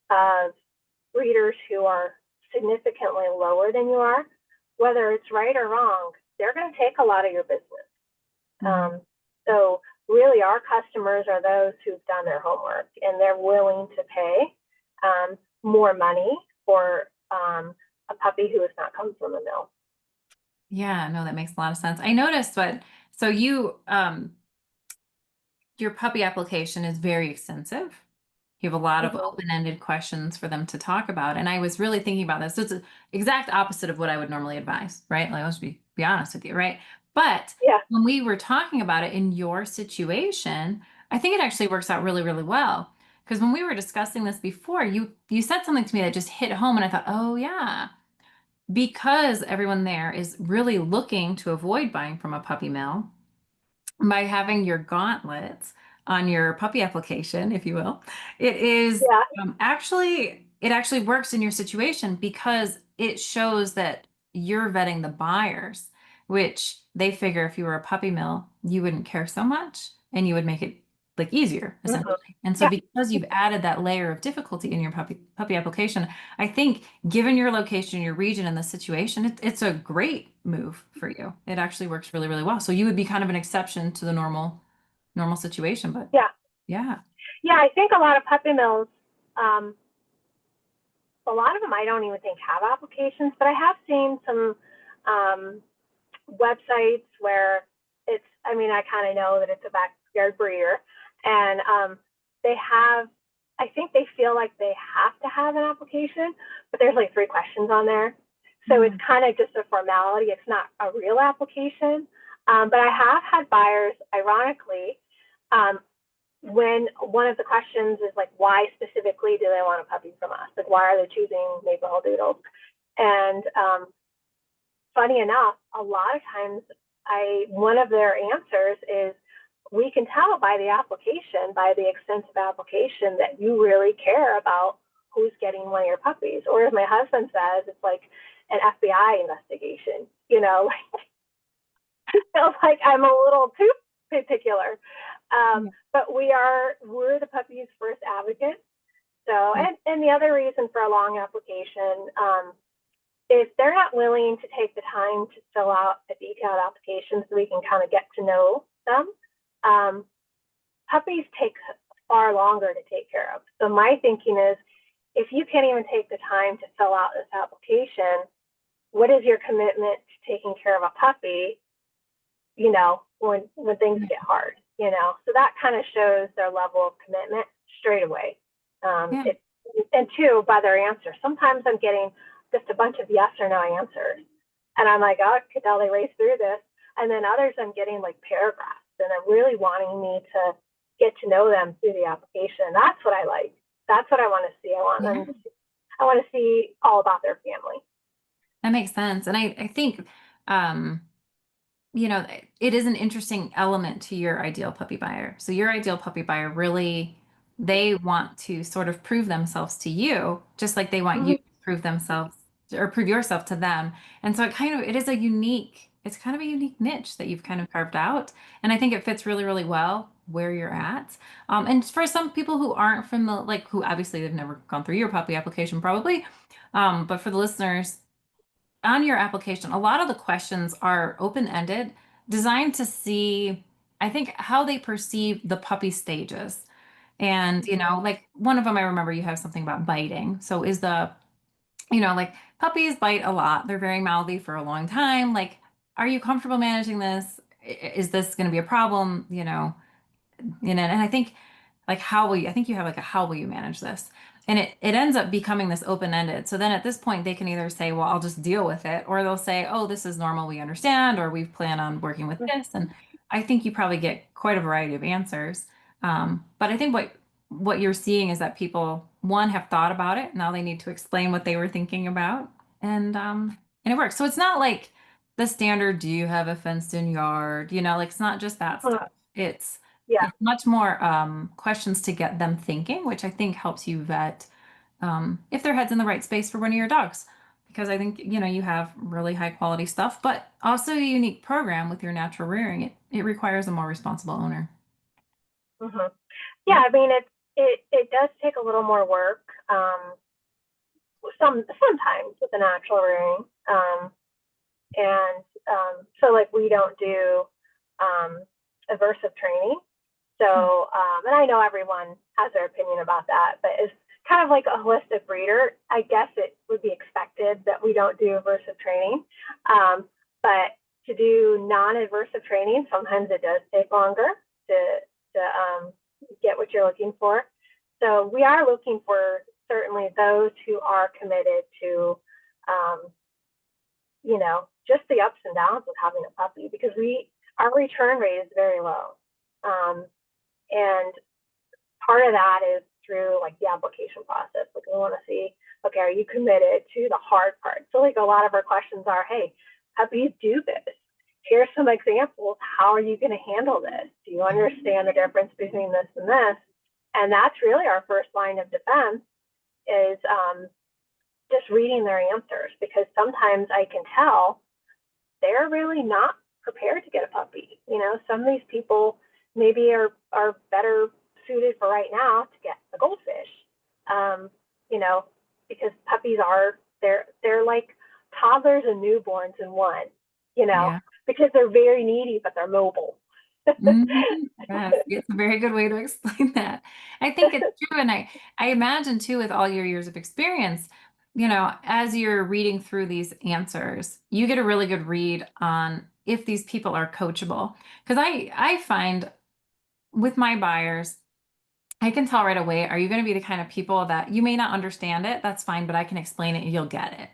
of breeders who are significantly lower than you are, whether it's right or wrong, they're going to take a lot of your business. So really our customers are those who've done their homework and they're willing to pay more money for a puppy who has not come from a mill. Yeah, no, that makes a lot of sense. I noticed, so you, your puppy application is very extensive. You have a lot of open-ended questions for them to talk about. And I was really thinking about this. So it's the exact opposite of what I would normally advise, right? Like, let's be honest with you, right? But when we were talking about it in your situation, I think it actually works out really, really well. Because when we were discussing this before, you said something to me that just hit home, and I thought, oh yeah, because everyone there is really looking to avoid buying from a puppy mill, by having your gauntlets on your puppy application, if you will, it is it actually works in your situation because it shows that you're vetting the buyers, which they figure if you were a puppy mill, you wouldn't care so much and you would make it like easier essentially. And so because you've added that layer of difficulty in your puppy application, I think given your location, your region, and the situation, it's a great move for you. It actually works really, really well. So you would be kind of an exception to the normal situation, but yeah, I think a lot of puppy mills, a lot of them I don't even think have applications, but I have seen some websites where I kind of know that it's a backyard breeder, and I think they feel like they have to have an application, but there's like 3 questions on there. So it's kind of just a formality. It's not a real application. But I have had buyers, ironically, when one of the questions is like, why specifically do they want a puppy from us? Like, why are they choosing Maple Doodles? And funny enough, a lot of times one of their answers is, we can tell by the application, by the extensive application, that you really care about who's getting one of your puppies. Or as my husband says, it's like an FBI investigation, It feels like I'm a little too particular. But we're the puppy's first advocate. So, and the other reason for a long application, if they're not willing to take the time to fill out a detailed application so we can kind of get to know them, puppies take far longer to take care of. So my thinking is, if you can't even take the time to fill out this application, what is your commitment to taking care of a puppy, when things get hard, So that kind of shows their level of commitment straight away. And two, by their answer. Sometimes I'm getting just a bunch of yes or no answers. And I'm like, oh, could they race through this? And then others I'm getting like paragraphs, and they're really wanting me to get to know them through the application. And that's what I like. That's what I want to see. I want to see all about their family. That makes sense. And I think, it is an interesting element to your ideal puppy buyer. So your ideal puppy buyer really, they want to sort of prove themselves to you, just like they want you to prove themselves or prove yourself to them. And so it's kind of a unique niche that you've kind of carved out. And I think it fits really, really well where you're at. And for some people who aren't familiar, like who obviously they've never gone through your puppy application probably, but for the listeners, on your application, a lot of the questions are open-ended, designed to see, I think, how they perceive the puppy stages. And, like one of them, I remember you have something about biting. So like puppies bite a lot. They're very mouthy for a long time. Like, are you comfortable managing this? Is this going to be a problem? And I think like I think you have like a how will you manage this? And it ends up becoming this open-ended. So then at this point they can either say, well, I'll just deal with it, or they'll say, oh, this is normal, we understand, or we plan on working with this. And I think you probably get quite a variety of answers. But I think what you're seeing is that people, one, have thought about it. Now they need to explain what they were thinking about. And it works. So it's not like the standard, do you have a fenced in yard? Like it's not just that stuff. It's Yeah. it's much more questions to get them thinking, which I think helps you vet if their head's in the right space for one of your dogs. Because I think, you have really high quality stuff, but also a unique program with your natural rearing. It requires a more responsible owner. Yeah, I mean, it does take a little more work. Sometimes with the natural rearing. So like we don't do aversive training. So, and I know everyone has their opinion about that, but it's kind of like a holistic breeder. I guess it would be expected that we don't do aversive training. But to do non-aversive training, sometimes it does take longer to get what you're looking for. So we are looking for certainly those who are committed to, just the ups and downs of having a puppy, because our return rate is very low. And part of that is through like the application process. Like we want to see, okay, are you committed to the hard part? So like a lot of our questions are, hey, puppies do this. Here's some examples. How are you going to handle this? Do you understand the difference between this and this? And that's really our first line of defense is just reading their answers, because sometimes I can tell they're really not prepared to get a puppy. Some of these people maybe are better suited for right now to get a goldfish, because puppies they're like toddlers and newborns in one, because they're very needy, but they're mobile. Yes, it's a very good way to explain that. I think it's true. And I imagine too, with all your years of experience, as you're reading through these answers, you get a really good read on if these people are coachable. Because I find with my buyers, I can tell right away, are you going to be the kind of people that you may not understand it? That's fine, but I can explain it and you'll get it.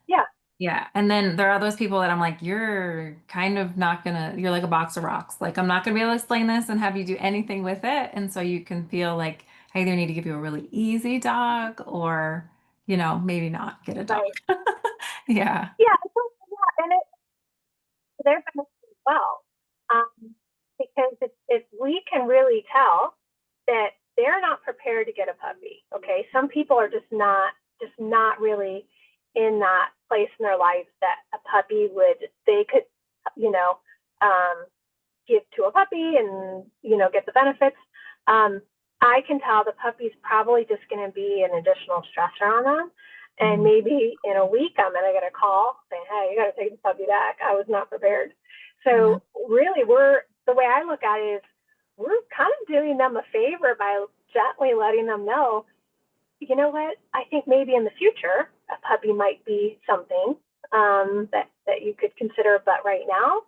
Yeah. Yeah. And then there are those people that I'm like, you're kind of not gonna, you're like a box of rocks. Like, I'm not gonna be able to explain this and have you do anything with it. And so you can feel like I either need to give you a really easy dog or, maybe not get a dog. Right. Yeah. Yeah. Yeah. And they're benefits as well. Because if we can really tell that they're not prepared to get a puppy, okay, some people are just not really in that place in their life that a puppy they could, you know, um, give to a puppy and get the benefits. Um, I can tell the puppy's probably just going to be an additional stressor on them. And Mhm. maybe in a week, I'm going to get a call saying, "Hey, you got to take the puppy back. I was not prepared." Yeah. So really, the way I look at it is we're kind of doing them a favor by gently letting them know, you know what? I think maybe in the future a puppy might be something that you could consider, but right now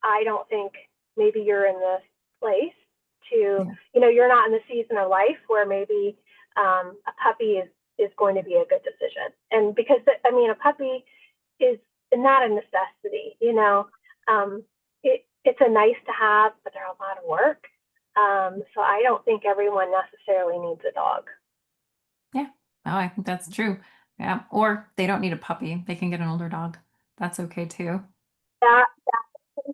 I don't think maybe you're in the place to, Yeah. you're not in the season of life where maybe a puppy is going to be a good decision. And because, I mean, a puppy is not a necessity, it's a nice to have, but they're a lot of work. So I don't think everyone necessarily needs a dog. Yeah. Oh, I think that's true. Yeah. Or they don't need a puppy. They can get an older dog. That's okay too. That's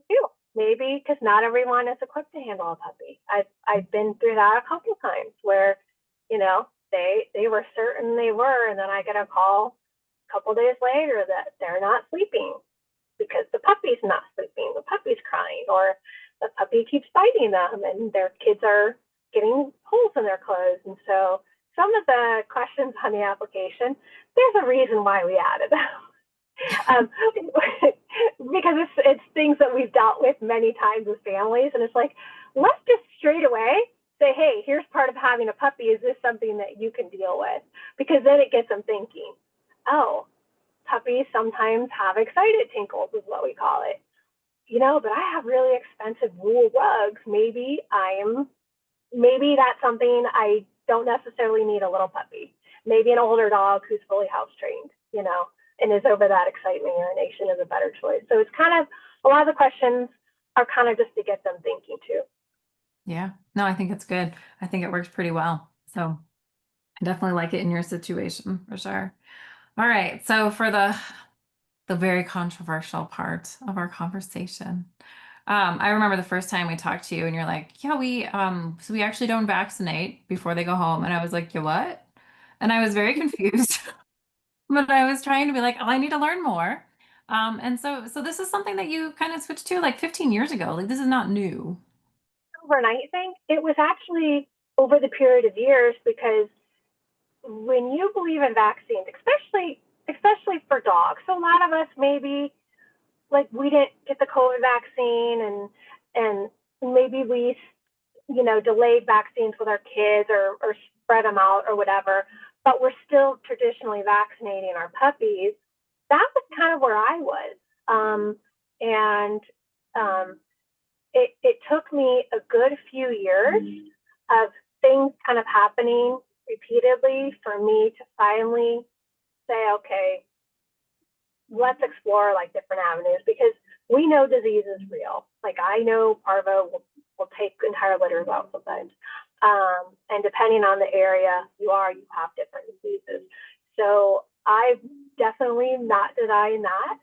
too. Maybe because not everyone is equipped to handle a puppy. I've been through that a couple times where, they were certain they were, and then I get a call a couple days later that they're not sleeping because the puppy's not sleeping, the puppy's crying, or the puppy keeps biting them, and their kids are getting holes in their clothes. And so some of the questions on the application, there's a reason why we added them. um, because it's things that we've dealt with many times with families, and it's like, let's just straight away say, hey, here's part of having a puppy. Is this something that you can deal with? Because then it gets them thinking, oh, puppies sometimes have excited tinkles, is what we call it. But I have really expensive wool rugs. Maybe that's something I don't necessarily need a little puppy. Maybe an older dog who's fully house trained, and is over that excitement urination is a better choice. So it's kind of a lot of the questions are kind of just to get them thinking too. Yeah. No, I think it's good. I think it works pretty well. So I definitely like it in your situation for sure. All right. So for the very controversial part of our conversation. I remember the first time we talked to you and you're like, yeah, we actually don't vaccinate before they go home. And I was like, you what? And I was very confused, but I was trying to be like, oh, I need to learn more. And so this is something that you kind of switched to like 15 years ago. Like this is not new. Overnight thing, it was actually over the period of years because when you believe in vaccines, especially for dogs, so a lot of us maybe like we didn't get the COVID vaccine and maybe we delayed vaccines with our kids or spread them out or whatever, but we're still traditionally vaccinating our puppies. That was kind of where I was. And um, it took me a good few years of things kind of happening repeatedly for me to finally say, okay, let's explore like different avenues because we know disease is real. Like I know parvo will take entire litters out sometimes. And depending on the area you have different diseases. So I've definitely not denying that.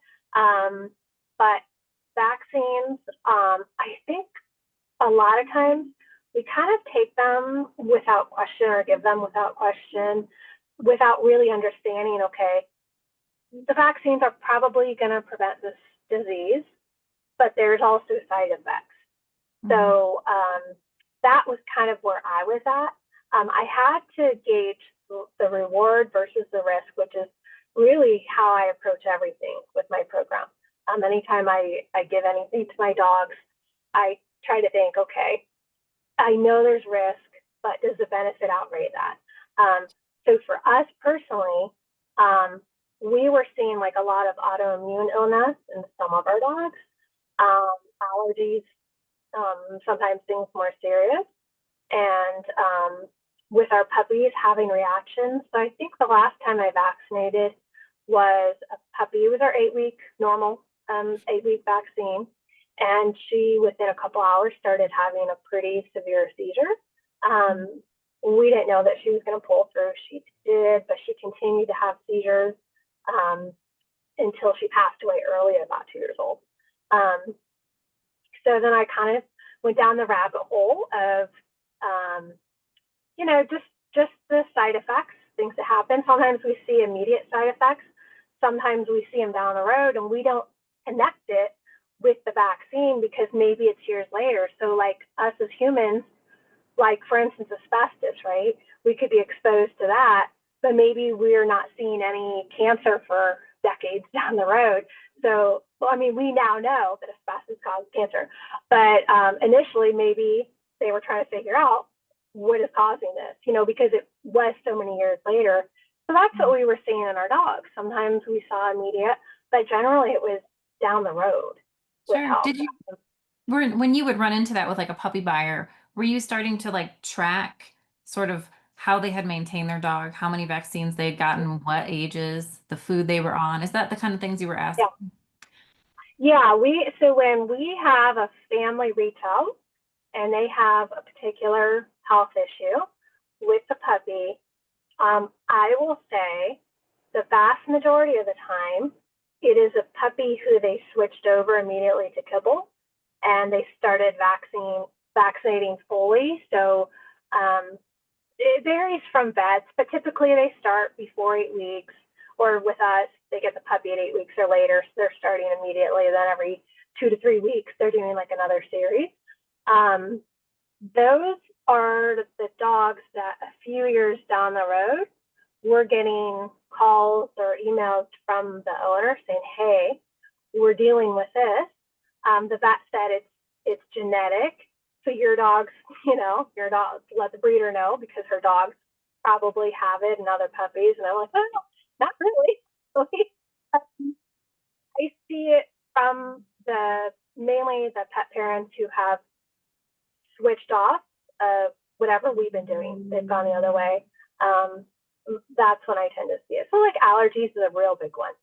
But vaccines, I think a lot of times we kind of take them without question or give them without question, without really understanding, okay, the vaccines are probably going to prevent this disease, but there's also side effects. Mhm. So that was kind of where I was at. I had to gauge the reward versus the risk, which is really how I approach everything with my program. Anytime I give anything to my dogs, I try to think, okay, I know there's risk, but does the benefit outweigh that? So for us personally, um, we were seeing like a lot of autoimmune illness in some of our dogs, allergies, sometimes things more serious, and with our puppies having reactions. So I think the last time I vaccinated was a puppy. It was our 8-week normal 8-week vaccine. And she, within a couple hours, started having a pretty severe seizure. We didn't know that she was going to pull through. She did, but she continued to have seizures until she passed away early at about 2 years old. So then I kind of went down the rabbit hole of, just the side effects, things that happen. Sometimes we see immediate side effects. Sometimes we see them down the road and we don't connect it with the vaccine because maybe it's years later. So like us as humans, like for instance, asbestos, right? We could be exposed to that, but maybe we're not seeing any cancer for decades down the road. So, we now know that asbestos causes cancer, but initially maybe they were trying to figure out what is causing this, because it was so many years later. So that's what we were seeing in our dogs. Sometimes we saw immediate, but generally it was down the road. Sure. When you would run into that with like a puppy buyer, were you starting to like track sort of how they had maintained their dog, how many vaccines they had gotten, what ages, the food they were on? Is that the kind of things you were asking? Yeah. So when we have a family reach out and they have a particular health issue with the puppy, I will say the vast majority of the time, it is a puppy who they switched over immediately to kibble and they started vaccinating fully. So it varies from vets, but typically they start before 8 weeks, or with us, they get the puppy at 8 weeks or later. So they're starting immediately. Then every 2 to 3 weeks, they're doing like another series. Those are the dogs that a few years down the road, we're getting calls or emails from the owner saying, hey, we're dealing with this. The vet said it's genetic. So your dogs, let the breeder know because her dogs probably have it and other puppies. And I'm like, oh, not really. I see it from mainly the pet parents who have switched off whatever we've been doing. They've gone the other way. That's when I tend to see it. So like allergies is a real big one.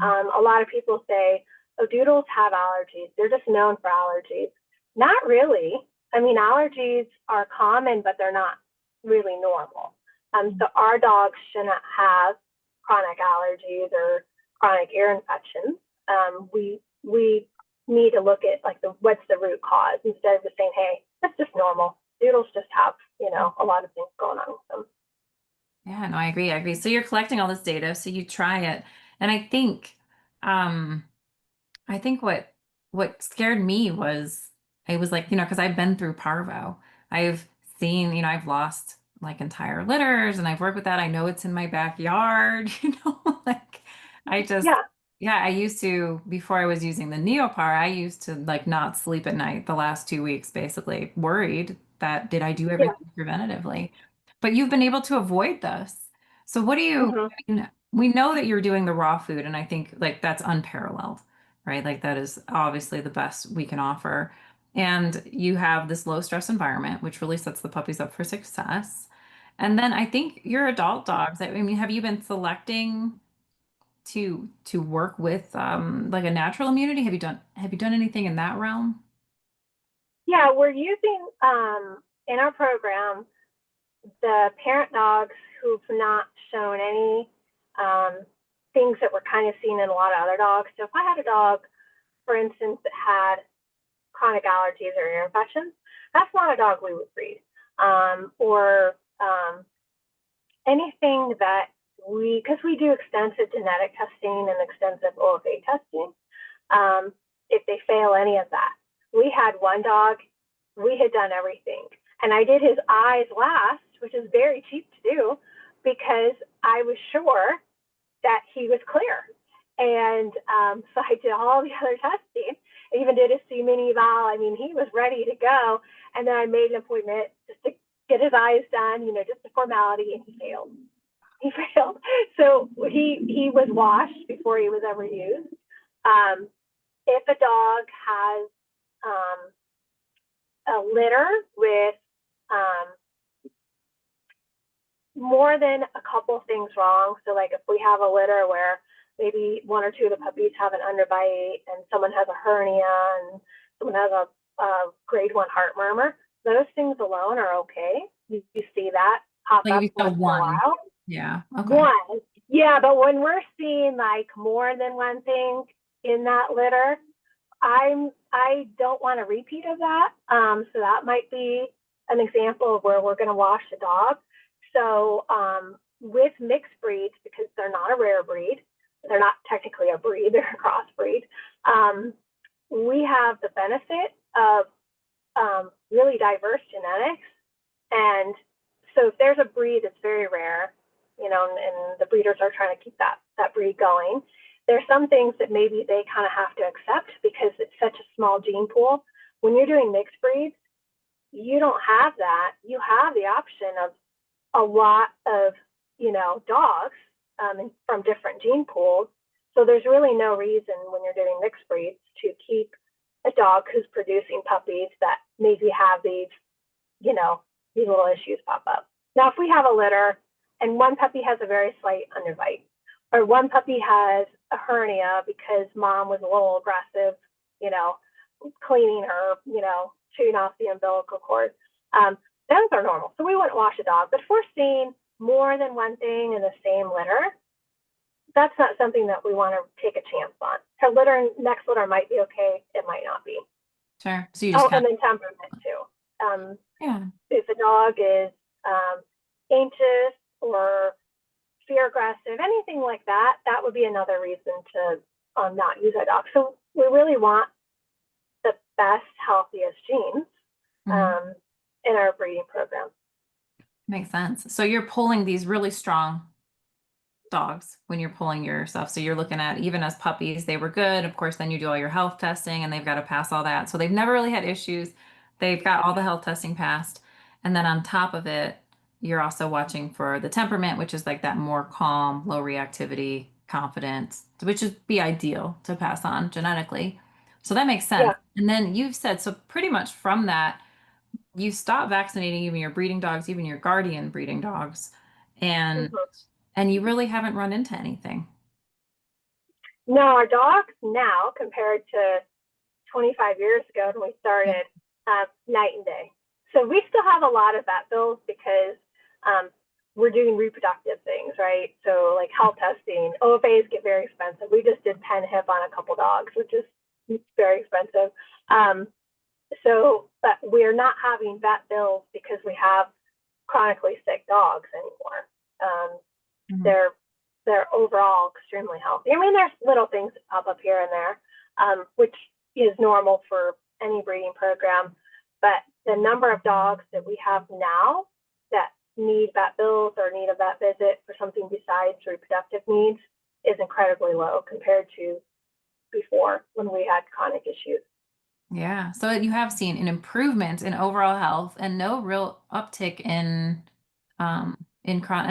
A lot of people say, oh, Doodles have allergies. They're just known for allergies. Not really. Allergies are common, but they're not really normal. So our dogs shouldn't have chronic allergies or chronic ear infections. We need to look at like what's the root cause instead of just saying, hey, that's just normal. Doodles just have, a lot of things going on with them. Yeah, no, I agree. So you're collecting all this data, so you try it. And I think what scared me was I was like, because I've been through parvo. I've seen, I've lost like entire litters and I've worked with that. I know it's in my backyard, like I just Yeah. yeah, I used to before I was using the Neopar, I used to like not sleep at night the last 2 weeks, basically worried that did I do Yeah. everything preventatively? But you've been able to avoid this. So what do you, Mm-hmm. I mean, we know that you're doing the raw food, and I think like that's unparalleled, right? Like that is obviously the best we can offer. And you have this low stress environment, which really sets the puppies up for success. And then I think your adult dogs, have you been selecting to work with like a natural immunity? Have you done anything in that realm? Yeah, we're using in our program the parent dogs who've not shown any things that we're kind of seeing in a lot of other dogs. So if I had a dog, for instance, that had chronic allergies or ear infections, that's not a dog we would breed. Or anything that because we do extensive genetic testing and extensive OFA testing, if they fail any of that. We had one dog, we had done everything. And I did his eyes last, which is very cheap to do because I was sure that he was clear. And so I did all the other testing. I even did a semen eval. He was ready to go. And then I made an appointment just to get his eyes done, just a formality, and he failed. So he was washed before he was ever used. If a dog has a litter with more than a couple things wrong, so like if we have a litter where maybe one or two of the puppies have an underbite and someone has a hernia and someone has a grade 1 heart murmur. Those things alone are okay. You see that pop Like up you saw once in a one. while. Yeah. Okay. One. Yeah, but when we're seeing like more than one thing in that litter, I don't want a repeat of that. So that might be an example of where we're going to wash the dog. So with mixed breeds, because they're not a rare breed, they're not technically a breed, they're a crossbreed. We have the benefit of really diverse genetics. And so if there's a breed that's very rare, you know, and the breeders are trying to keep that breed going, there's some things that maybe they kind of have to accept because it's such a small gene pool. When you're doing mixed breeds, you don't have that. You have the option of a lot of, you know, dogs from different gene pools. So there's really no reason when you're doing mixed breeds to keep a dog who's producing puppies that maybe have these, you know, these little issues pop up. Now, if we have a litter and one puppy has a very slight underbite, or one puppy has a hernia because mom was a little aggressive, you know, cleaning her, you know, chewing off the umbilical cord, those are normal. So we wouldn't wash a dog. But if we're seeing more than one thing in the same litter, that's not something that we want to take a chance on. Her litter, next litter might be okay. It might not be. Sure. So you just and then temperament too. Yeah. If a dog is anxious or fear aggressive, anything like that, that would be another reason to not use our dog. So we really want the best, healthiest genes in our breeding program. Makes sense. So you're pulling these really strong dogs when you're pulling your stuff. So you're looking at, even as puppies, they were good. Of course, then you do all your health testing and they've got to pass all that. So they've never really had issues. They've got all the health testing passed. And then on top of it, you're also watching for the temperament, which is like that more calm, low reactivity, confidence, which would be ideal to pass on genetically. So that makes sense. Yeah. And then you've said, so pretty much from that, you stop vaccinating even your breeding dogs, even your guardian breeding dogs, and you really haven't run into anything. No, our dogs now compared to 25 years ago when we started, night and day. So we still have a lot of vet bills because we're doing reproductive things, right? So like health testing, OFAs get very expensive. We just did pen hip on a couple dogs, which is very expensive. But we're not having vet bills because we have chronically sick dogs anymore. They're overall extremely healthy. I mean, there's little things that pop up here and there, which is normal for any breeding program. But the number of dogs that we have now that need vet bills or need a vet visit for something besides reproductive needs is incredibly low compared to before when we had chronic issues. Yeah. So you have seen an improvement in overall health and no real uptick in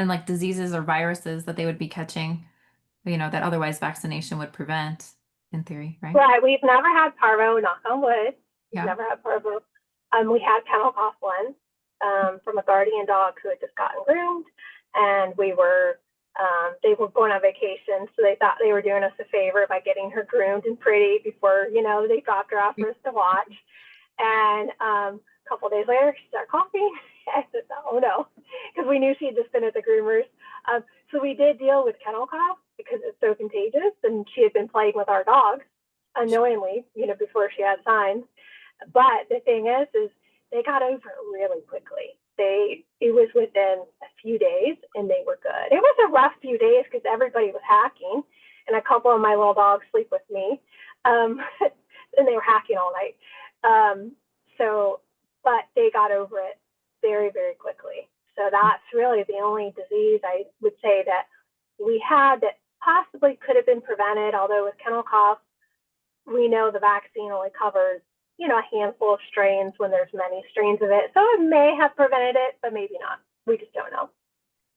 like diseases or viruses that they would be catching, you know, that otherwise vaccination would prevent in theory, right? Right. We've never had parvo, knock on wood. We've Yeah. never had parvo. We had kennel cough once from a guardian dog who had just gotten groomed, and they were going on vacation, so they thought they were doing us a favor by getting her groomed and pretty before, you know, they dropped her off for us to watch. And a couple of days later, she started coughing. I said, oh no, because we knew she had just been at the groomers. So we did deal with kennel cough because it's so contagious, and she had been playing with our dogs unknowingly, you know, before she had signs. But the thing is they got over it really quickly. It was within a few days and they were good. It was a rough few days because everybody was hacking, and a couple of my little dogs sleep with me, and they were hacking all night. But they got over it very, very quickly. So that's really the only disease I would say that we had that possibly could have been prevented. Although with kennel cough, we know the vaccine only covers, you know, a handful of strains when there's many strains of it. So it may have prevented it, but maybe not. We just don't know.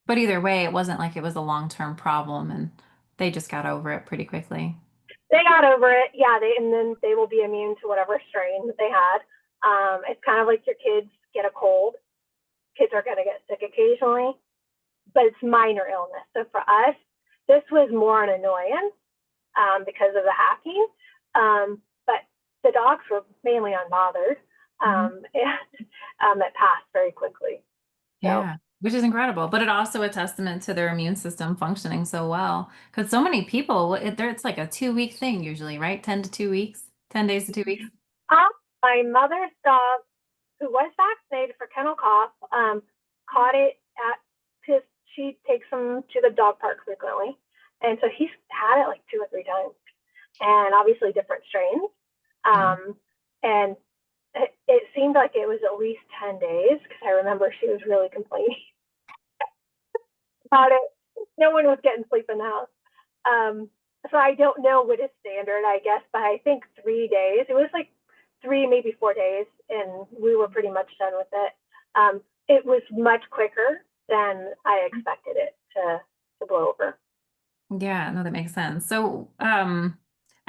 But either way, it wasn't like it was a long-term problem and they just got over it pretty quickly. They got over it. Yeah. And then they will be immune to whatever strain that they had. It's kind of like your kids get a cold. Kids are going to get sick occasionally, but it's minor illness. So for us, this was more an annoyance because of the hacking. But the dogs were mainly unbothered, and it passed very quickly. Yeah, which is incredible, but it also a testament to their immune system functioning so well. Because so many people, it's like a 2 week thing usually, right? 10 to 2 weeks, 10 days to 2 weeks. My mother's dog, who was vaccinated for kennel cough, caught it because she takes him to the dog park frequently. And so he's had it like 2 or 3 times, and obviously different strains. And it seemed like it was at least 10 days because I remember she was really complaining about it. No one was getting sleep in the house. So I don't know what is standard, I guess, but I think 3 days. It was like 3, maybe 4 days, and we were pretty much done with it. It was much quicker than I expected it to blow over. Yeah, no, that makes sense. So, I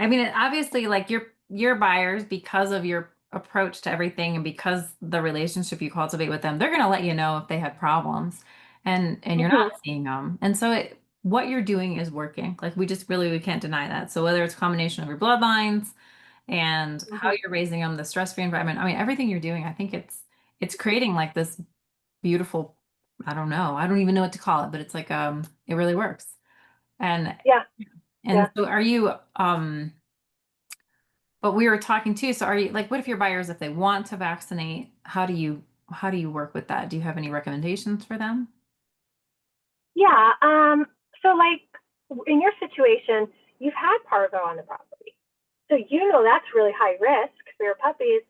mean, obviously, like your buyers, because of your approach to everything and because the relationship you cultivate with them, they're going to let you know if they had problems, and you're not seeing them. And so what you're doing is working. Like we can't deny that. So whether it's a combination of your bloodlines and how you're raising them, the stress-free environment, I mean, everything you're doing, I think it's creating like this beautiful, I don't know, I don't even know what to call it, but it's like it really works. And so are you, but we were talking too, so are you like, what if your buyers, if they want to vaccinate, how do you work with that? Do you have any recommendations for them? Yeah. So like in your situation, you've had parvo on the property. So that's really high risk for your puppies.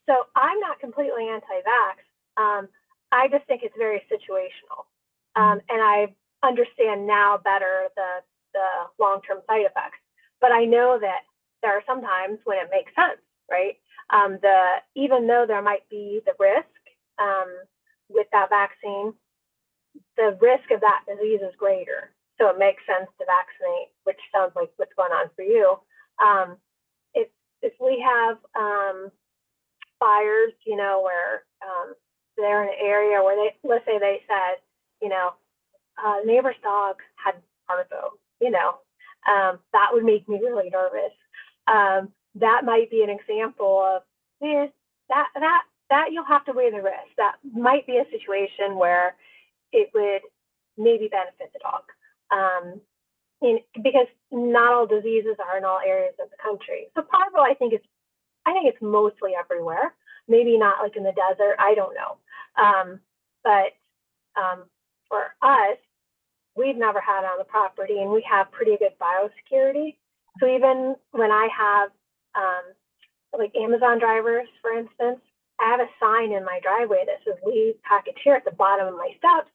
So I'm not completely anti-vax. I just think it's very situational. And I understand now better the long-term side effects. But I know that there are some times when it makes sense, right? Even though there might be the risk with that vaccine, the risk of that disease is greater. So it makes sense to vaccinate, which sounds like what's going on for you. If we have buyers, where they're in an area where let's say they said, neighbor's dog had parvo, that would make me really nervous. That might be an example of that you'll have to weigh the risk. That might be a situation where it would maybe benefit the dog. Because not all diseases are in all areas of the country. So parvo, I think it's mostly everywhere. Maybe not like in the desert. I don't know. But for us, we've never had it on the property, and we have pretty good biosecurity. So even when I have like Amazon drivers, for instance, I have a sign in my driveway that says "Leave package here" at the bottom of my steps,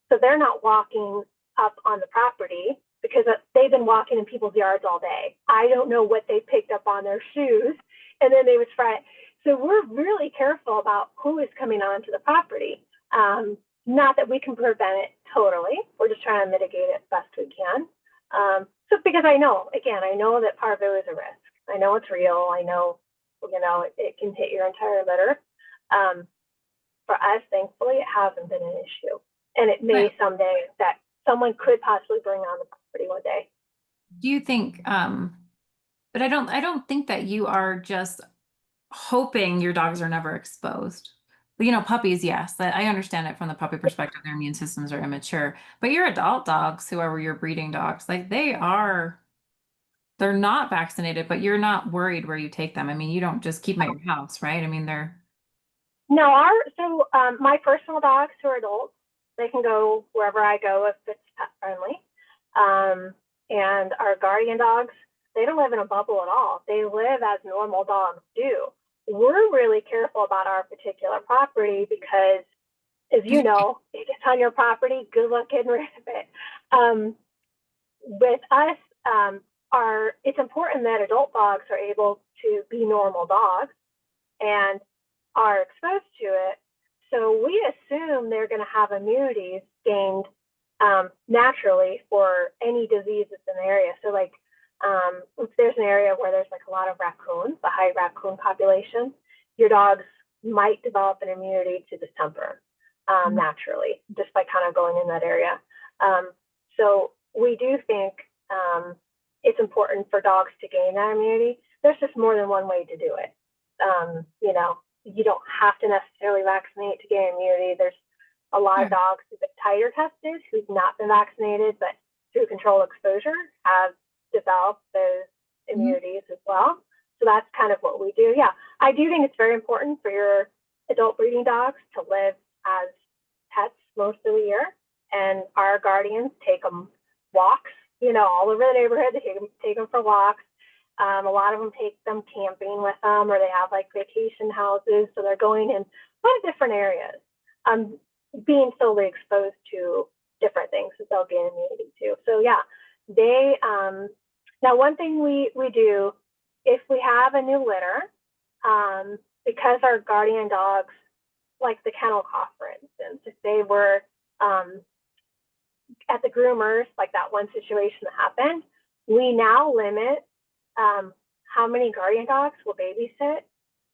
so they're not walking up on the property because they've been walking in people's yards all day. I don't know what they picked up on their shoes, and then they would try it. So we're really careful about who is coming onto the property. Not that we can prevent it totally. We're just trying to mitigate it best we can. So because I know that parvo is a risk. I know it's real. I know, it can hit your entire litter. For us, thankfully, it hasn't been an issue. And it may someday that someone could possibly bring on the property one day. Do you think, but I don't think that you are just hoping your dogs are never exposed. Puppies, yes, I understand it from the puppy perspective. Their immune systems are immature, but your adult dogs, whoever your breeding dogs, like they're not vaccinated, but you're not worried where you take them. I mean, you don't just keep them at your house, right? I mean, No, my personal dogs who are adults, they can go wherever I go if it's pet friendly. And our guardian dogs, they don't live in a bubble at all. They live as normal dogs do. We're really careful about our particular property because, as you know, it gets on your property, good luck getting rid of it. With us, it's important that adult dogs are able to be normal dogs and are exposed to it. So we assume they're going to have immunities gained naturally for any disease that's in the area. So like if there's an area where there's like a lot of raccoons, a high raccoon population, your dogs might develop an immunity to distemper naturally, just by kind of going in that area. So we do think it's important for dogs to gain that immunity. There's just more than one way to do it. You don't have to necessarily vaccinate to gain immunity. There's a lot of dogs who've been titer tested, who've not been vaccinated, but through controlled exposure have developed those immunities as well. So that's kind of what we do. Yeah, I do think it's very important for your adult breeding dogs to live as pets most of the year. And our guardians take them walks, all over the neighborhood. They take them for walks. A lot of them take them camping with them, or they have like vacation houses. So they're going in a lot of different areas, being solely exposed to different things that they'll gain immunity to. So yeah, they, now one thing we do, if we have a new litter, because our guardian dogs, like the kennel cough, for instance, if they were at the groomers, like that one situation that happened, we now limit how many guardian dogs will babysit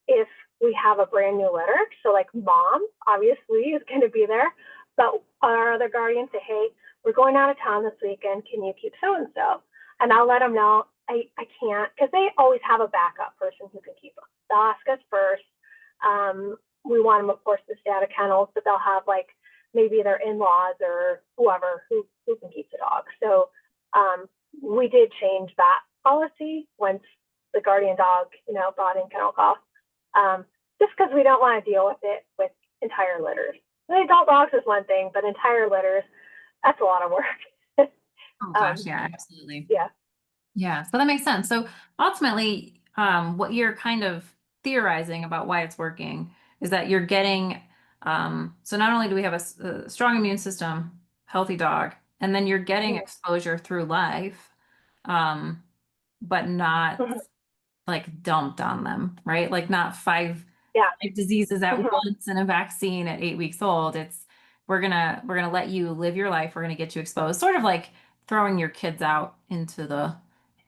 if we have a brand new litter. So like mom obviously is going to be there, but our other guardians say, hey, we're going out of town this weekend. Can you keep so-and-so? And I'll let them know I can't, because they always have a backup person who can keep them. They'll ask us first. We want them, of course, to stay out of kennels, but they'll have like maybe their in-laws or whoever who can keep the dog. So we did change that policy once the guardian dog, brought in kennel cough, just because we don't want to deal with it with entire litters. The adult dogs is one thing, but entire litters, that's a lot of work. Oh gosh, yeah, absolutely. Yeah. Yeah, so that makes sense. So ultimately, what you're kind of theorizing about why it's working is that you're getting, so not only do we have a strong immune system, healthy dog, and then you're getting exposure through life, but not like dumped on them, right? Like not five diseases at once in a vaccine at 8 weeks old. It's we're gonna let you live your life. We're gonna get you exposed, sort of like throwing your kids out into the,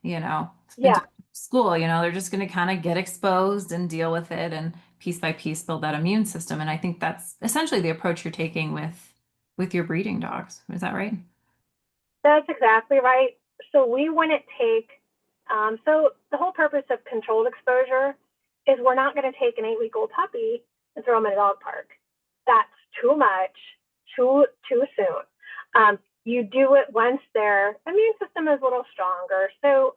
into school. They're just gonna kind of get exposed and deal with it, and piece by piece build that immune system. And I think that's essentially the approach you're taking with your breeding dogs. Is that right? That's exactly right. So we wouldn't take, so the whole purpose of controlled exposure is we're not going to take an 8-week-old puppy and throw them in a dog park. That's too much, too soon. You do it once their immune system is a little stronger. So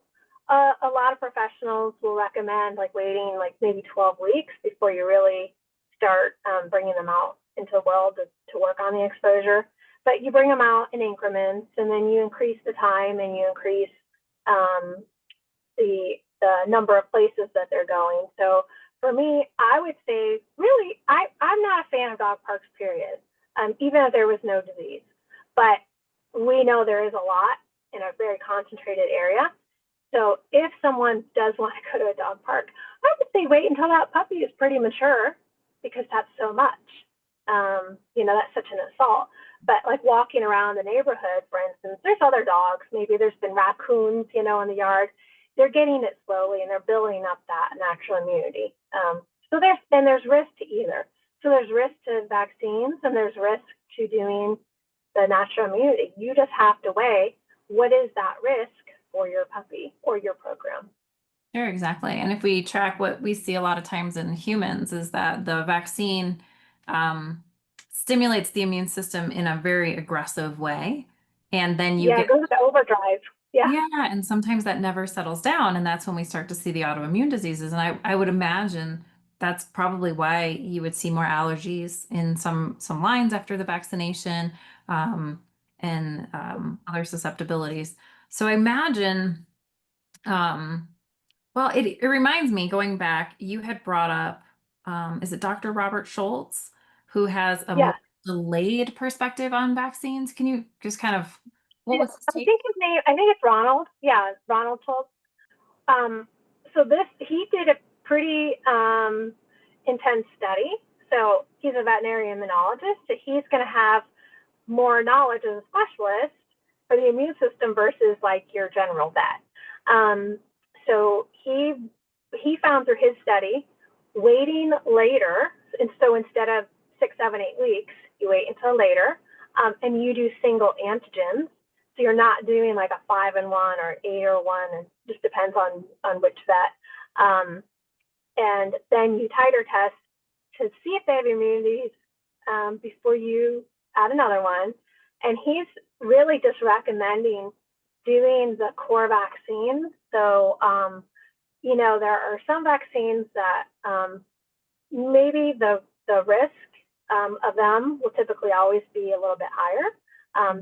a lot of professionals will recommend like waiting like maybe 12 weeks before you really start bringing them out into the world to work on the exposure. But you bring them out in increments, and then you increase the time, and you increase the number of places that they're going. So for me, I would say really, I'm not a fan of dog parks, period, even if there was no disease. But we know there is a lot in a very concentrated area. So if someone does want to go to a dog park, I would say wait until that puppy is pretty mature, because that's so much. That's such an assault. But like walking around the neighborhood, for instance, there's other dogs. Maybe there's been raccoons, in the yard. They're getting it slowly, and they're building up that natural immunity. So there's risk to either. So there's risk to vaccines, and there's risk to doing the natural immunity. You just have to weigh what is that risk for your puppy or your program. Sure, exactly. And if we track what we see a lot of times in humans is that the vaccine stimulates the immune system in a very aggressive way. And then you it goes into overdrive. Yeah, and sometimes that never settles down. And that's when we start to see the autoimmune diseases. And I would imagine that's probably why you would see more allergies in some lines after the vaccination, and other susceptibilities. So I imagine, well, it reminds me, going back, you had brought up, is it Dr. Robert Schultz, who has a more delayed perspective on vaccines? Can you just kind of, what was his take? I think it's Ronald. Yeah, Ronald Schultz. So he did a pretty intense study. So he's a veterinary immunologist. So he's going to have more knowledge as a specialist for the immune system versus like your general vet. So he found through his study, waiting later, and so instead of 6, 7, 8 weeks, you wait until later, and you do single antigens. So you're not doing like a 5-in-1 or 8-or-1, and just depends on which vet. And then you titer test to see if they have immunities before you add another one. And he's really just recommending doing the core vaccines. So, there are some vaccines that maybe the risk of them will typically always be a little bit higher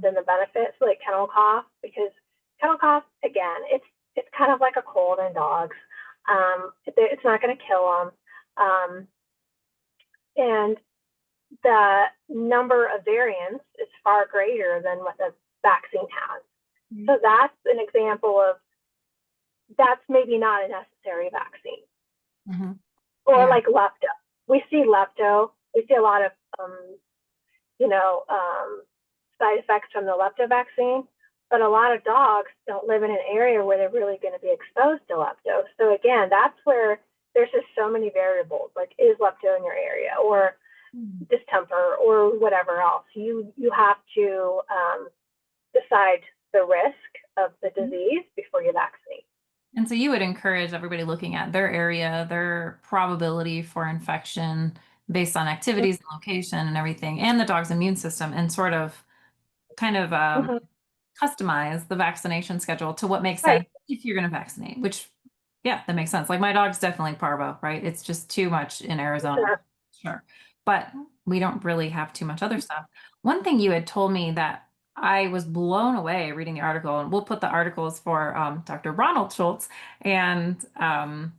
than the benefits, like kennel cough, because kennel cough, again, it's kind of like a cold in dogs. It's not going to kill them. And the number of variants is far greater than what the vaccine has. Mm-hmm. So that's an example of that's maybe not a necessary vaccine. Mm-hmm. Or like lepto. We see lepto. We see a lot of, side effects from the lepto vaccine, but a lot of dogs don't live in an area where they're really going to be exposed to lepto. So again, that's where there's just so many variables, like is lepto in your area or distemper or whatever else. You have to decide the risk of the disease before you vaccinate. And so you would encourage everybody looking at their area, their probability for infection based on activities and location and everything, and the dog's immune system, and sort of kind of customize the vaccination schedule to what makes sense if you're going to vaccinate, which, yeah, that makes sense. Like my dog's definitely parvo, right? It's just too much in Arizona. Sure. But we don't really have too much other stuff. One thing you had told me that I was blown away reading the article, and we'll put the articles for Dr. Ronald Schultz and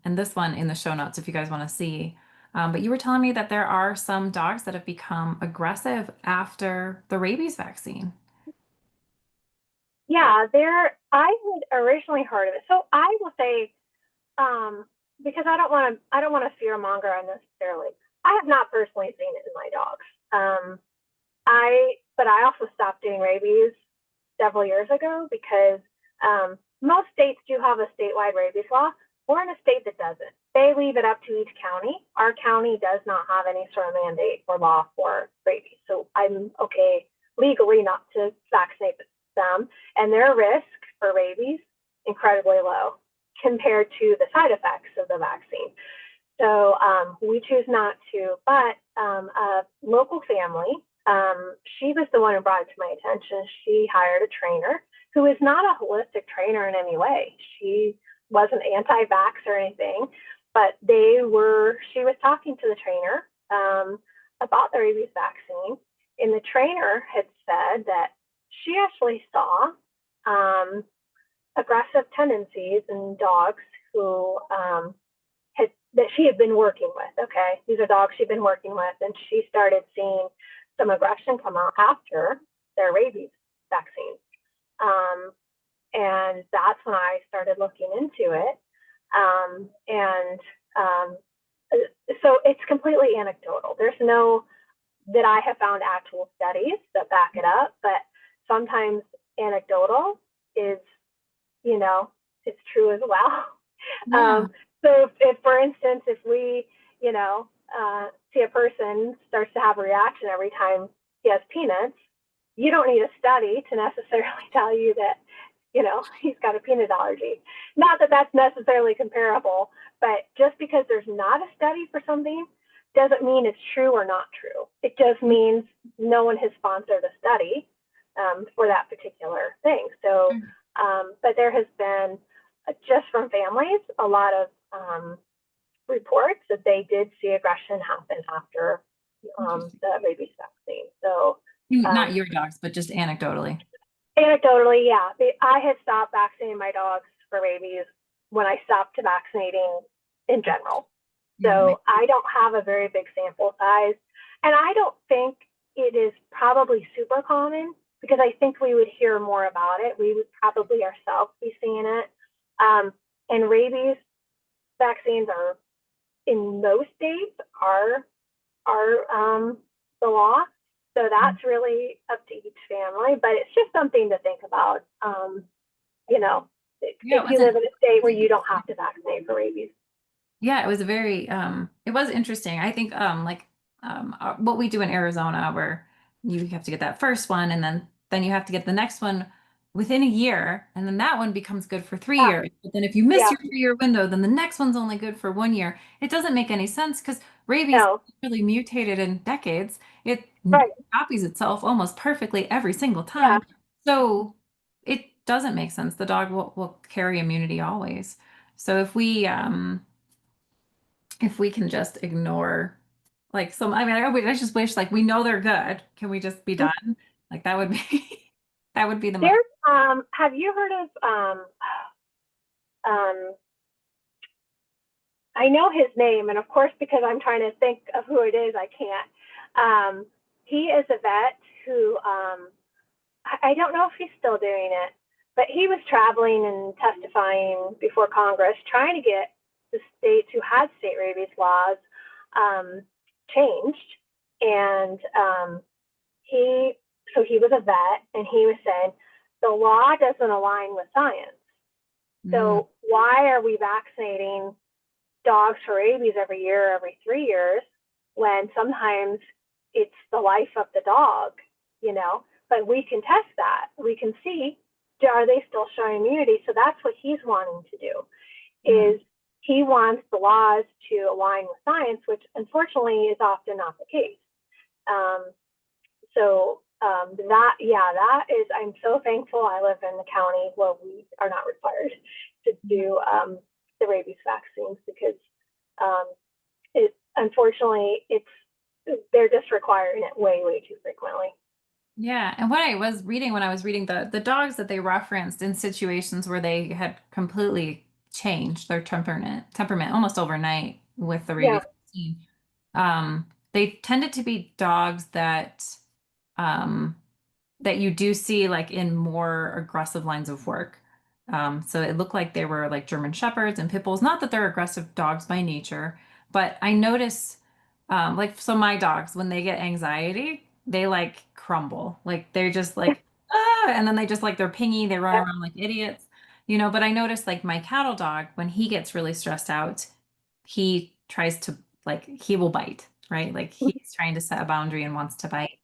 this one in the show notes if you guys want to see. But you were telling me that there are some dogs that have become aggressive after the rabies vaccine. Yeah, I had originally heard of it. So I will say, because I don't want to fear monger unnecessarily. I have not personally seen it in my dogs. But I also stopped doing rabies several years ago because most states do have a statewide rabies law. We're in a state that doesn't. They leave it up to each county. Our county does not have any sort of mandate or law for rabies. So I'm okay legally not to vaccinate them. And their risk for rabies, incredibly low compared to the side effects of the vaccine. So we choose not to. But a local family, she was the one who brought it to my attention. She hired a trainer who is not a holistic trainer in any way. She wasn't anti-vax or anything, but she was talking to the trainer about the rabies vaccine. And the trainer had said that she actually saw aggressive tendencies in dogs who that she had been working with. Okay, these are dogs she'd been working with, and she started seeing some aggression come out after their rabies vaccine. And that's when I started looking into it. So it's completely anecdotal. There's no that I have found actual studies that back it up, but sometimes anecdotal is, it's true as well. Yeah. So if, for instance, if we, see a person starts to have a reaction every time he has peanuts, you don't need a study to necessarily tell you that, he's got a peanut allergy. Not that that's necessarily comparable, but just because there's not a study for something doesn't mean it's true or not true. It just means no one has sponsored a study for that particular thing. So, but there has been, just from families, a lot of reports that they did see aggression happen after the rabies vaccine. So, not your dogs, but just anecdotally. Anecdotally, yeah. I had stopped vaccinating my dogs for rabies when I stopped vaccinating in general. So I don't have a very big sample size. And I don't think it is probably super common because I think we would hear more about it. We would probably ourselves be seeing it. And rabies vaccines are, in most states, are the law. So that's really up to each family, but it's just something to think about. If you live in a state where you don't have to vaccinate for rabies. Yeah, it was a very, it was interesting. I think what we do in Arizona where you have to get that first one and then you have to get the next one within a year, and then that one becomes good for three Yeah. years. But then if you miss Yeah. your 3 year window, then the next one's only good for 1 year. It doesn't make any sense because rabies No. really mutated in decades. It Right. copies itself almost perfectly every single Yeah. time. So it doesn't make sense. The dog will carry immunity always. So if we can just ignore like some, I mean, I just wish like we know they're good. Can we just be done? Like that would be that would be the most. There's have you heard of um I know his name, and of course, because I'm trying to think of who it is, I can't. He is a vet who I don't know if he's still doing it, but he was traveling and testifying before Congress, trying to get the states who had state rabies laws um, changed. And he, so he was a vet, and he was saying the law doesn't align with science. Mm, So why are we vaccinating dogs for rabies every year, every 3 years, when sometimes it's the life of the dog, you know? But we can test that. We can see, are they still showing immunity? So that's what he's wanting to do, mm. is he wants the laws to align with science, which unfortunately is often not the case. Um, that is, I'm so thankful I live in the county where we are not required to do the rabies vaccines, because um, unfortunately they're just requiring it way, way too frequently. Yeah, and what I was reading when I was reading the dogs that they referenced in situations where they had completely changed their temperament almost overnight with the Yeah. rabies vaccine, they tended to be dogs um, that you do see like in more aggressive lines of work. So it looked like they were like German Shepherds and Pit Bulls. Not that they're aggressive dogs by nature, but I notice, like, so my dogs, when they get anxiety, they like crumble. Like they're just like, ah, and then they just like they're pingy, they run around like idiots, But I notice like my cattle dog, when he gets really stressed out, he tries to like, he will bite, right? Like he's trying to set a boundary and wants to bite.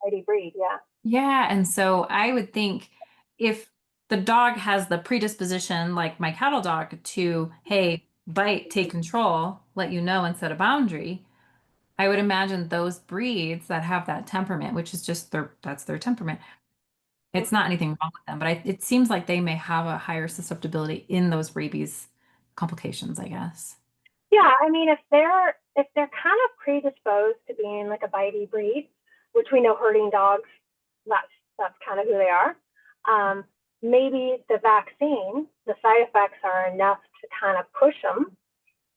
Mighty breed. Yeah. Yeah, and so I would think if the dog has the predisposition, like my cattle dog, to, hey, bite, take control, let you know and set a boundary, I would imagine those breeds that have that temperament, which is just that's their temperament. It's not anything wrong with them, but it seems like they may have a higher susceptibility in those rabies complications, I guess. Yeah, I mean, if they're kind of predisposed to being like a bitey breed, which we know herding dogs, that's kind of who they are. Um, Maybe the vaccine, the side effects are enough to kind of push them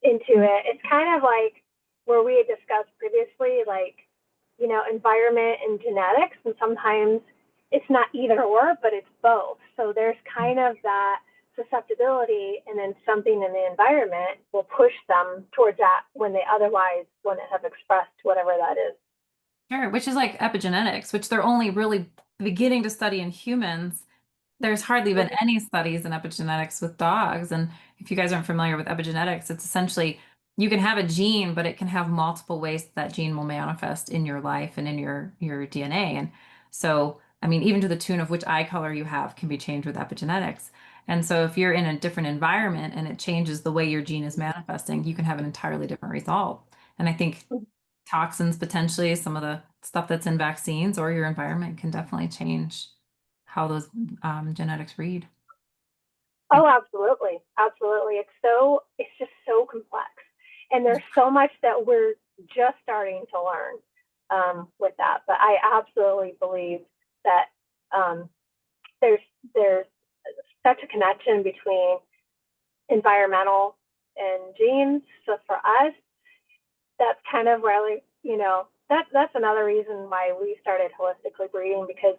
into it. It's kind of like where we had discussed previously, like, environment and genetics, and sometimes it's not either or, but it's both. So there's kind of that susceptibility, and then something in the environment will push them towards that when they otherwise wouldn't have expressed whatever that is. Sure, which is like epigenetics, which they're only really beginning to study in humans. There's hardly been any studies in epigenetics with dogs. And if you guys aren't familiar with epigenetics, it's essentially you can have a gene, but it can have multiple ways that gene will manifest in your life and in your DNA. And so, I mean, even to the tune of which eye color you have can be changed with epigenetics. And so if you're in a different environment and it changes the way your gene is manifesting, you can have an entirely different result. And I think toxins potentially, some of the stuff that's in vaccines or your environment can definitely change how those genetics read. Oh, absolutely. Absolutely. It's just so complex. And there's so much that we're just starting to learn with that. But I absolutely believe that um, there's there's such a connection between environmental and genes. So for us, that's kind of really, that's another reason why we started holistically breeding, because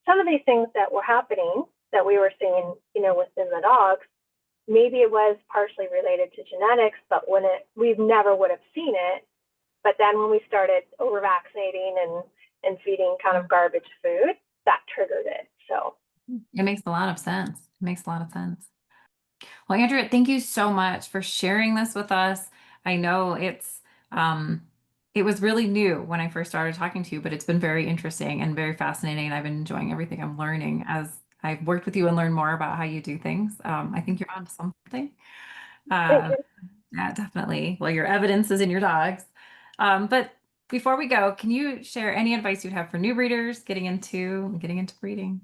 some of these things that were happening that we were seeing, within the dogs, maybe it was partially related to genetics, but we never would have seen it. But then when we started over vaccinating and feeding kind of garbage food, that triggered it. So It makes a lot of sense. It makes a lot of sense. Well, Andrea, thank you so much for sharing this with us. I know um, It was really new when I first started talking to you, but it's been very interesting and very fascinating. And I've been enjoying everything I'm learning as I've worked with you and learned more about how you do things. I think you're onto something. Thank Uh, you. yeah, definitely. Well, your evidence is in your dogs. But before we go, can you share any advice you'd have for new breeders getting into breeding?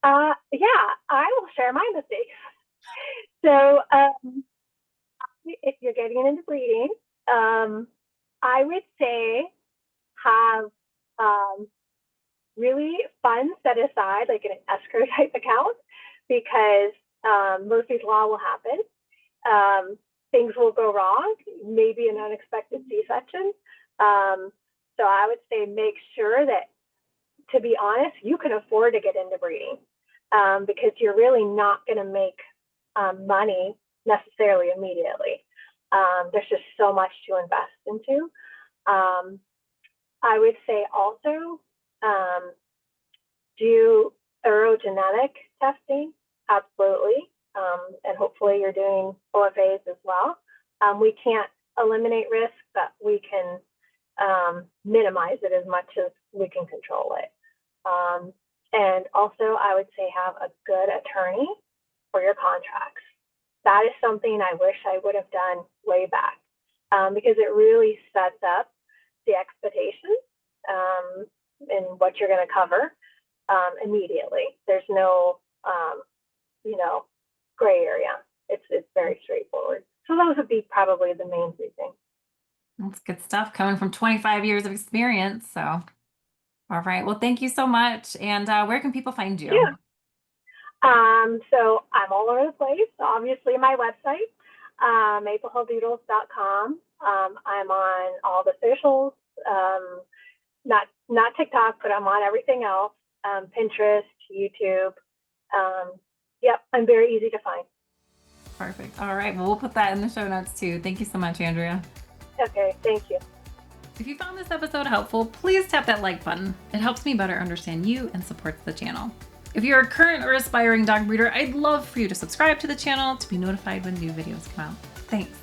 Yeah, I will share my mistakes. So, if you're getting into breeding, I would say have really funds set aside, like an escrow type account, because most these law will happen. Things will go wrong, maybe an unexpected C-section. So I would say make sure that, to be honest, you can afford to get into breeding, because you're really not going to make money necessarily immediately. There's just so much to invest into. I would say also do thorough genetic testing, absolutely. And hopefully you're doing OFAs as well. We can't eliminate risk, but we can minimize it as much as we can control it. And also, I would say have a good attorney for your contracts. That is something I wish I would have done way back, because it really sets up the expectations and what you're going to cover immediately. There's no, gray area. It's very straightforward. So those would be probably the main three things. That's good stuff coming from 25 years of experience. So, all right. Well, thank you so much. And where can people find you? Yeah. So I'm all over the place. Obviously, my website, maplehilldoodles.com. I'm on all the socials, not TikTok, but I'm on everything else, Pinterest, YouTube. Yep, I'm very easy to find. Perfect. All right. Well, we'll put that in the show notes too. Thank you so much, Andrea. Okay, thank you. If you found this episode helpful, please tap that like button. It helps me better understand you and supports the channel. If you're a current or aspiring dog breeder, I'd love for you to subscribe to the channel to be notified when new videos come out. Thanks.